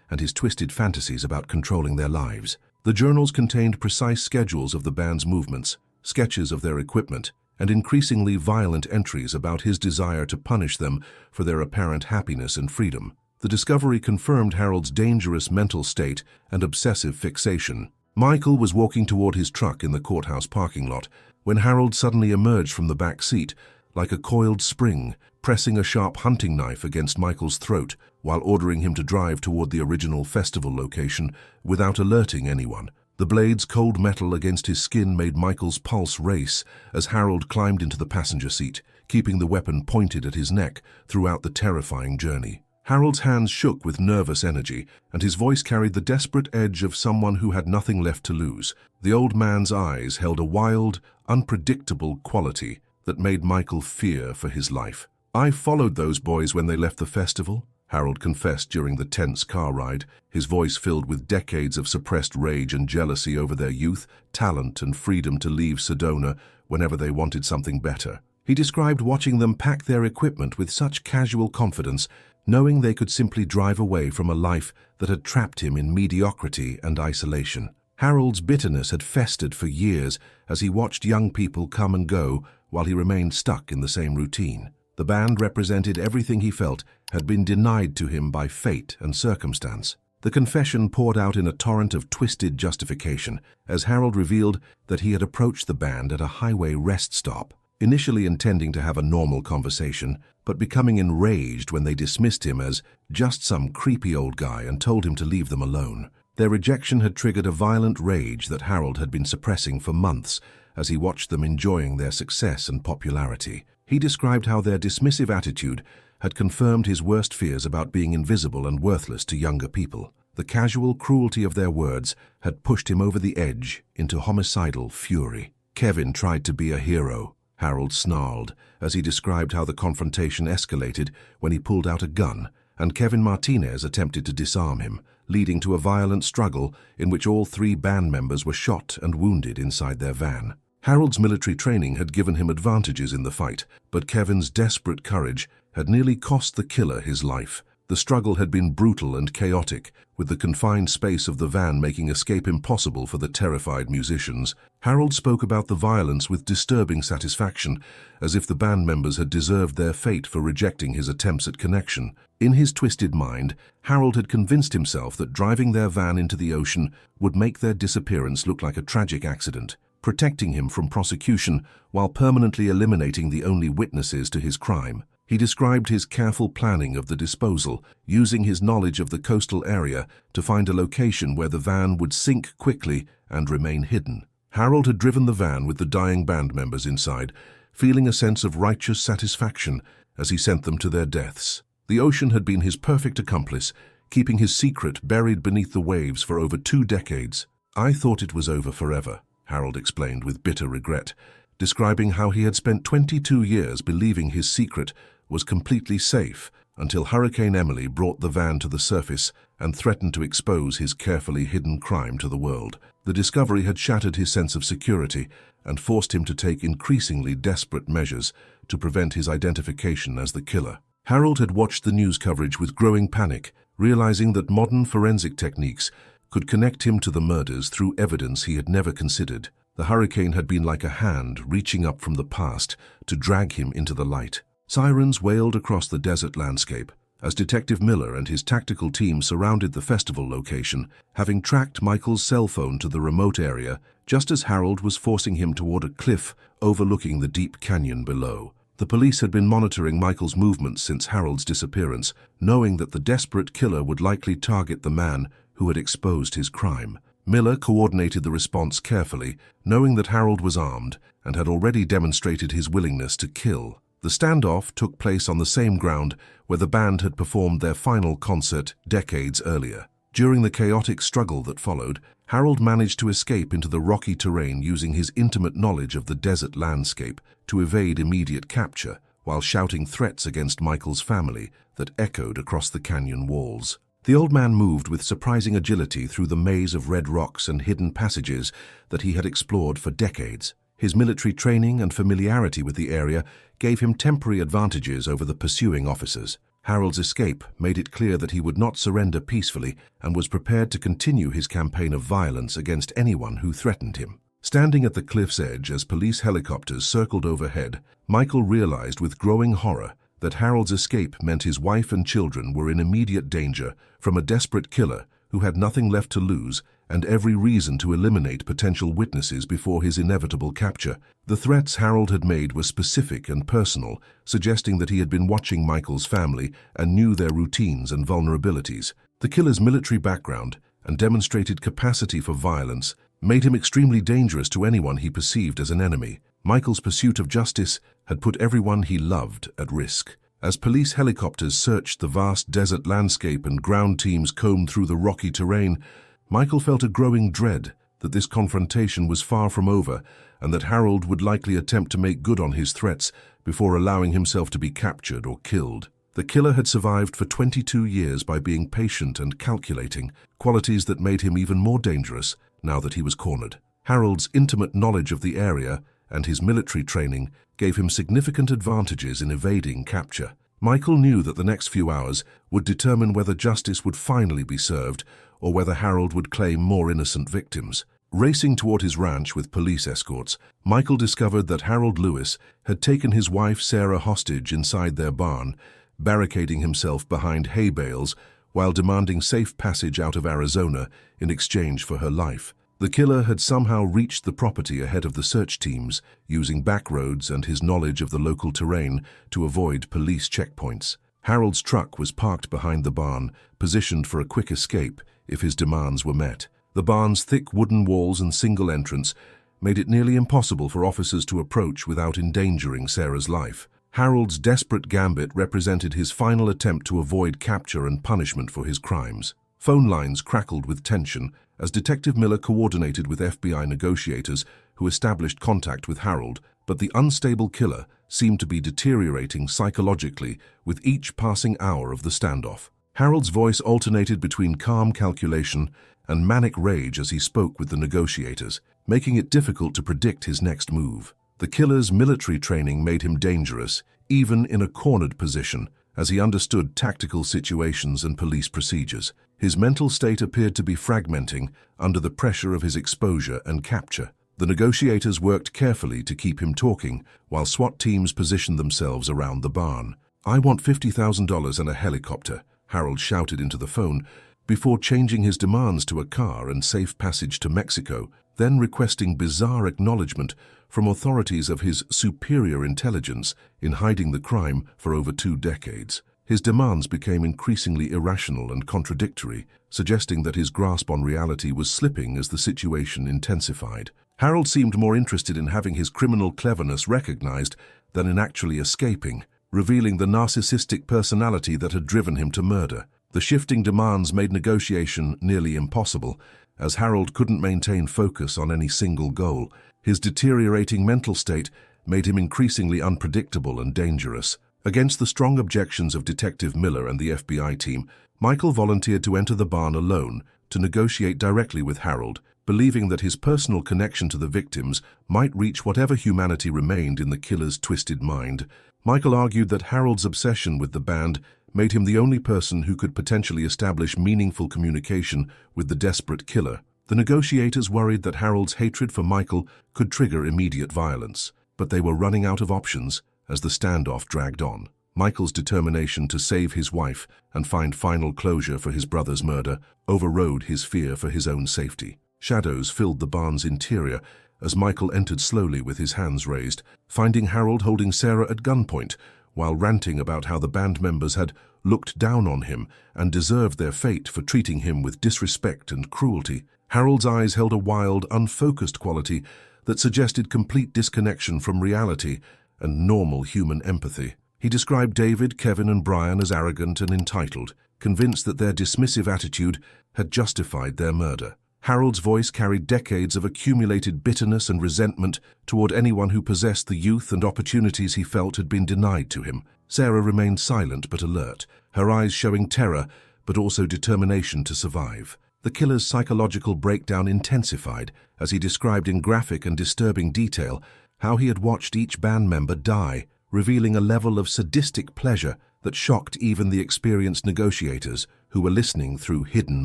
and his twisted fantasies about controlling their lives. The journals contained precise schedules of the band's movements, sketches of their equipment, and increasingly violent entries about his desire to punish them for their apparent happiness and freedom. The discovery confirmed Harold's dangerous mental state and obsessive fixation. Michael was walking toward his truck in the courthouse parking lot when Harold suddenly emerged from the back seat like a coiled spring, pressing a sharp hunting knife against Michael's throat while ordering him to drive toward the original festival location without alerting anyone. The blade's cold metal against his skin made Michael's pulse race as Harold climbed into the passenger seat, keeping the weapon pointed at his neck throughout the terrifying journey. Harold's hands shook with nervous energy, and his voice carried the desperate edge of someone who had nothing left to lose. The old man's eyes held a wild, unpredictable quality that made Michael fear for his life. "I followed those boys when they left the festival," Harold confessed during the tense car ride, his voice filled with decades of suppressed rage and jealousy over their youth, talent, and freedom to leave Sedona whenever they wanted something better. He described watching them pack their equipment with such casual confidence, knowing they could simply drive away from a life that had trapped him in mediocrity and isolation. Harold's bitterness had festered for years as he watched young people come and go while he remained stuck in the same routine. The band represented everything he felt had been denied to him by fate and circumstance. The confession poured out in a torrent of twisted justification as Harold revealed that he had approached the band at a highway rest stop, initially intending to have a normal conversation, but becoming enraged when they dismissed him as just some creepy old guy and told him to leave them alone. Their rejection had triggered a violent rage that Harold had been suppressing for months as he watched them enjoying their success and popularity. He described how their dismissive attitude had confirmed his worst fears about being invisible and worthless to younger people. The casual cruelty of their words had pushed him over the edge into homicidal fury. "Kevin tried to be a hero," Harold snarled as he described how the confrontation escalated when he pulled out a gun, and Kevin Martinez attempted to disarm him, leading to a violent struggle in which all 3 band members were shot and wounded inside their van. Harold's military training had given him advantages in the fight, but Kevin's desperate courage had nearly cost the killer his life. The struggle had been brutal and chaotic, with the confined space of the van making escape impossible for the terrified musicians. Harold spoke about the violence with disturbing satisfaction, as if the band members had deserved their fate for rejecting his attempts at connection. In his twisted mind, Harold had convinced himself that driving their van into the ocean would make their disappearance look like a tragic accident, protecting him from prosecution while permanently eliminating the only witnesses to his crime. He described his careful planning of the disposal, using his knowledge of the coastal area to find a location where the van would sink quickly and remain hidden. Harold had driven the van with the dying band members inside, feeling a sense of righteous satisfaction as he sent them to their deaths. The ocean had been his perfect accomplice, keeping his secret buried beneath the waves for over 2 decades. "I thought it was over forever," Harold explained with bitter regret, describing how he had spent 22 years believing his secret was completely safe until Hurricane Emily brought the van to the surface and threatened to expose his carefully hidden crime to the world. The discovery had shattered his sense of security and forced him to take increasingly desperate measures to prevent his identification as the killer. Harold had watched the news coverage with growing panic, realizing that modern forensic techniques could connect him to the murders through evidence he had never considered. The hurricane had been like a hand reaching up from the past to drag him into the light. Sirens wailed across the desert landscape as Detective Miller and his tactical team surrounded the festival location, having tracked Michael's cell phone to the remote area just as Harold was forcing him toward a cliff overlooking the deep canyon below. The police had been monitoring Michael's movements since Harold's disappearance, knowing that the desperate killer would likely target the man who had exposed his crime. Miller coordinated the response carefully, knowing that Harold was armed and had already demonstrated his willingness to kill. The standoff took place on the same ground where the band had performed their final concert decades earlier. During the chaotic struggle that followed, Harold managed to escape into the rocky terrain using his intimate knowledge of the desert landscape to evade immediate capture, while shouting threats against Michael's family that echoed across the canyon walls. The old man moved with surprising agility through the maze of red rocks and hidden passages that he had explored for decades. His military training and familiarity with the area gave him temporary advantages over the pursuing officers. Harold's escape made it clear that he would not surrender peacefully and was prepared to continue his campaign of violence against anyone who threatened him. Standing at the cliff's edge as police helicopters circled overhead, Michael realized with growing horror that Harold's escape meant his wife and children were in immediate danger from a desperate killer who had nothing left to lose and every reason to eliminate potential witnesses before his inevitable capture. The threats Harold had made were specific and personal, suggesting that he had been watching Michael's family and knew their routines and vulnerabilities. The killer's military background and demonstrated capacity for violence made him extremely dangerous to anyone he perceived as an enemy. Michael's pursuit of justice had put everyone he loved at risk. As police helicopters searched the vast desert landscape and ground teams combed through the rocky terrain, Michael felt a growing dread that this confrontation was far from over and that Harold would likely attempt to make good on his threats before allowing himself to be captured or killed. The killer had survived for 22 years by being patient and calculating, qualities that made him even more dangerous now that he was cornered. Harold's intimate knowledge of the area and his military training gave him significant advantages in evading capture. Michael knew that the next few hours would determine whether justice would finally be served or whether Harold would claim more innocent victims. Racing toward his ranch with police escorts, Michael discovered that Harold Lewis had taken his wife Sarah hostage inside their barn, barricading himself behind hay bales while demanding safe passage out of Arizona in exchange for her life. The killer had somehow reached the property ahead of the search teams, using back roads and his knowledge of the local terrain to avoid police checkpoints. Harold's truck was parked behind the barn, positioned for a quick escape if his demands were met. The barn's thick wooden walls and single entrance made it nearly impossible for officers to approach without endangering Sarah's life. Harold's desperate gambit represented his final attempt to avoid capture and punishment for his crimes. Phone lines crackled with tension as Detective Miller coordinated with FBI negotiators who established contact with Harold, but the unstable killer seemed to be deteriorating psychologically with each passing hour of the standoff. Harold's voice alternated between calm calculation and manic rage as he spoke with the negotiators, making it difficult to predict his next move. The killer's military training made him dangerous, even in a cornered position, as he understood tactical situations and police procedures. His mental state appeared to be fragmenting under the pressure of his exposure and capture. The negotiators worked carefully to keep him talking, while SWAT teams positioned themselves around the barn. "I want $50,000 and a helicopter," Harold shouted into the phone, before changing his demands to a car and safe passage to Mexico, then requesting bizarre acknowledgement from authorities of his superior intelligence in hiding the crime for over 2 decades. His demands became increasingly irrational and contradictory, suggesting that his grasp on reality was slipping as the situation intensified. Harold seemed more interested in having his criminal cleverness recognized than in actually escaping, revealing the narcissistic personality that had driven him to murder. The shifting demands made negotiation nearly impossible, as Harold couldn't maintain focus on any single goal. His deteriorating mental state made him increasingly unpredictable and dangerous. Against the strong objections of Detective Miller and the FBI team, Michael volunteered to enter the barn alone to negotiate directly with Harold, believing that his personal connection to the victims might reach whatever humanity remained in the killer's twisted mind. Michael argued that Harold's obsession with the band made him the only person who could potentially establish meaningful communication with the desperate killer. The negotiators worried that Harold's hatred for Michael could trigger immediate violence, but they were running out of options as the standoff dragged on. Michael's determination to save his wife and find final closure for his brother's murder overrode his fear for his own safety. Shadows filled the barn's interior as Michael entered slowly with his hands raised, finding Harold holding Sarah at gunpoint while ranting about how the band members had looked down on him and deserved their fate for treating him with disrespect and cruelty. Harold's eyes held a wild, unfocused quality that suggested complete disconnection from reality and normal human empathy. He described David, Kevin, and Brian as arrogant and entitled, convinced that their dismissive attitude had justified their murder. Harold's voice carried decades of accumulated bitterness and resentment toward anyone who possessed the youth and opportunities he felt had been denied to him. Sarah remained silent but alert, her eyes showing terror but also determination to survive. The killer's psychological breakdown intensified as he described in graphic and disturbing detail how he had watched each band member die, revealing a level of sadistic pleasure that shocked even the experienced negotiators who were listening through hidden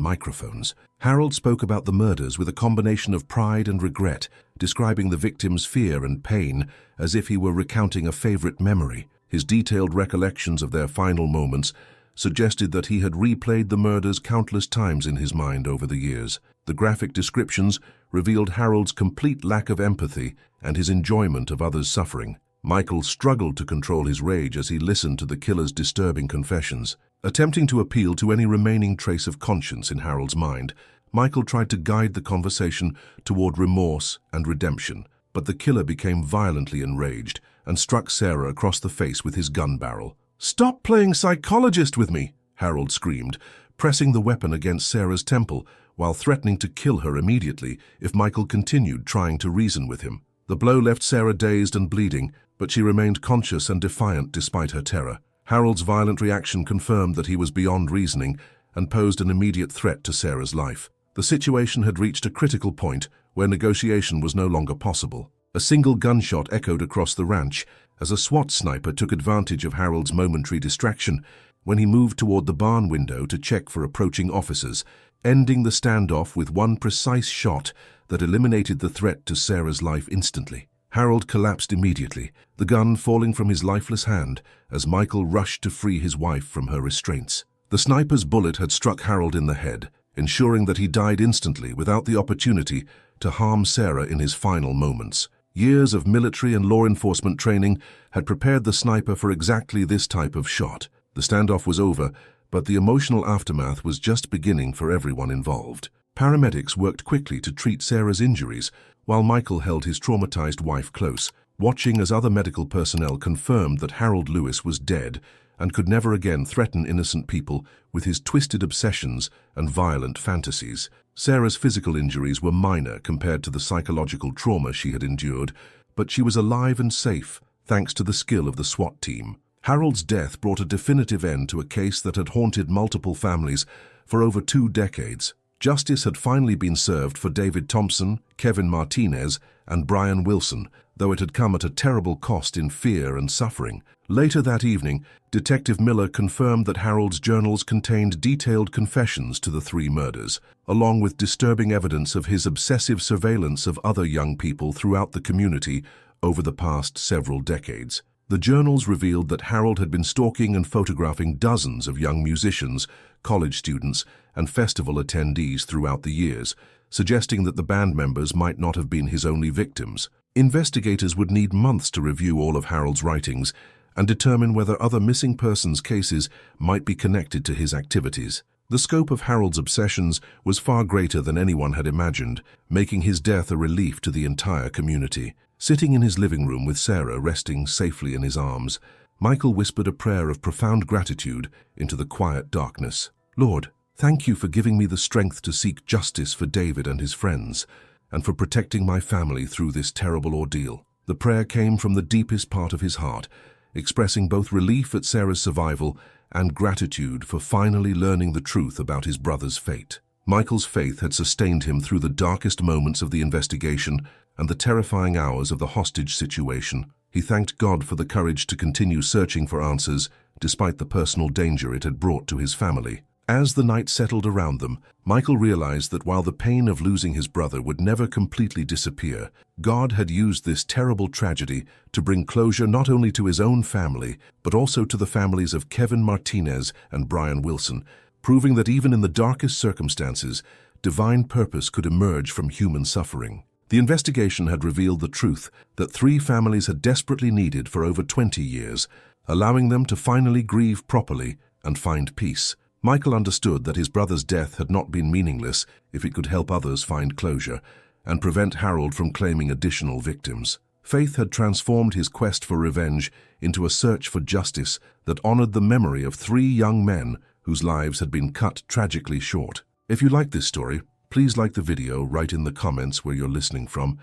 microphones. Harold spoke about the murders with a combination of pride and regret, describing the victims' fear and pain as if he were recounting a favorite memory. His detailed recollections of their final moments suggested that he had replayed the murders countless times in his mind over the years. The graphic descriptions revealed Harold's complete lack of empathy and his enjoyment of others' suffering. Michael struggled to control his rage as he listened to the killer's disturbing confessions. Attempting to appeal to any remaining trace of conscience in Harold's mind, Michael tried to guide the conversation toward remorse and redemption, but the killer became violently enraged and struck Sarah across the face with his gun barrel. "Stop playing psychologist with me," Harold screamed, pressing the weapon against Sarah's temple while threatening to kill her immediately if Michael continued trying to reason with him. The blow left Sarah dazed and bleeding, but she remained conscious and defiant despite her terror. Harold's violent reaction confirmed that he was beyond reasoning and posed an immediate threat to Sarah's life. The situation had reached a critical point where negotiation was no longer possible. A single gunshot echoed across the ranch as a SWAT sniper took advantage of Harold's momentary distraction when he moved toward the barn window to check for approaching officers, ending the standoff with one precise shot that eliminated the threat to Sarah's life instantly. Harold collapsed immediately, the gun falling from his lifeless hand as Michael rushed to free his wife from her restraints. The sniper's bullet had struck Harold in the head, ensuring that he died instantly without the opportunity to harm Sarah in his final moments. Years of military and law enforcement training had prepared the sniper for exactly this type of shot. The standoff was over, but the emotional aftermath was just beginning for everyone involved. Paramedics worked quickly to treat Sarah's injuries, while Michael held his traumatized wife close, watching as other medical personnel confirmed that Harold Lewis was dead and could never again threaten innocent people with his twisted obsessions and violent fantasies. Sarah's physical injuries were minor compared to the psychological trauma she had endured, but she was alive and safe thanks to the skill of the SWAT team. Harold's death brought a definitive end to a case that had haunted multiple families for over 2 decades. Justice had finally been served for David Thompson, Kevin Martinez, and Brian Wilson, though it had come at a terrible cost in fear and suffering. Later that evening, Detective Miller confirmed that Harold's journals contained detailed confessions to the 3 murders, along with disturbing evidence of his obsessive surveillance of other young people throughout the community over the past several decades. The journals revealed that Harold had been stalking and photographing dozens of young musicians, college students, and festival attendees throughout the years, suggesting that the band members might not have been his only victims. Investigators would need months to review all of Harold's writings and determine whether other missing persons cases might be connected to his activities. The scope of Harold's obsessions was far greater than anyone had imagined, making his death a relief to the entire community. Sitting in his living room with Sarah resting safely in his arms, Michael whispered a prayer of profound gratitude into the quiet darkness. "Lord, thank you for giving me the strength to seek justice for David and his friends, and for protecting my family through this terrible ordeal." The prayer came from the deepest part of his heart, expressing both relief at Sarah's survival and gratitude for finally learning the truth about his brother's fate. Michael's faith had sustained him through the darkest moments of the investigation and the terrifying hours of the hostage situation. He thanked God for the courage to continue searching for answers, despite the personal danger it had brought to his family. As the night settled around them, Michael realized that while the pain of losing his brother would never completely disappear, God had used this terrible tragedy to bring closure not only to his own family, but also to the families of Kevin Martinez and Brian Wilson, proving that even in the darkest circumstances, divine purpose could emerge from human suffering. The investigation had revealed the truth that 3 families had desperately needed for over 20 years, allowing them to finally grieve properly and find peace. Michael understood that his brother's death had not been meaningless if it could help others find closure and prevent Harold from claiming additional victims. Faith had transformed his quest for revenge into a search for justice that honored the memory of 3 young men whose lives had been cut tragically short. If you like this story, please like the video, write in the comments where you're listening from,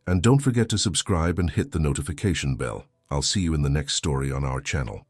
and don't forget to subscribe and hit the notification bell. I'll see you in the next story on our channel.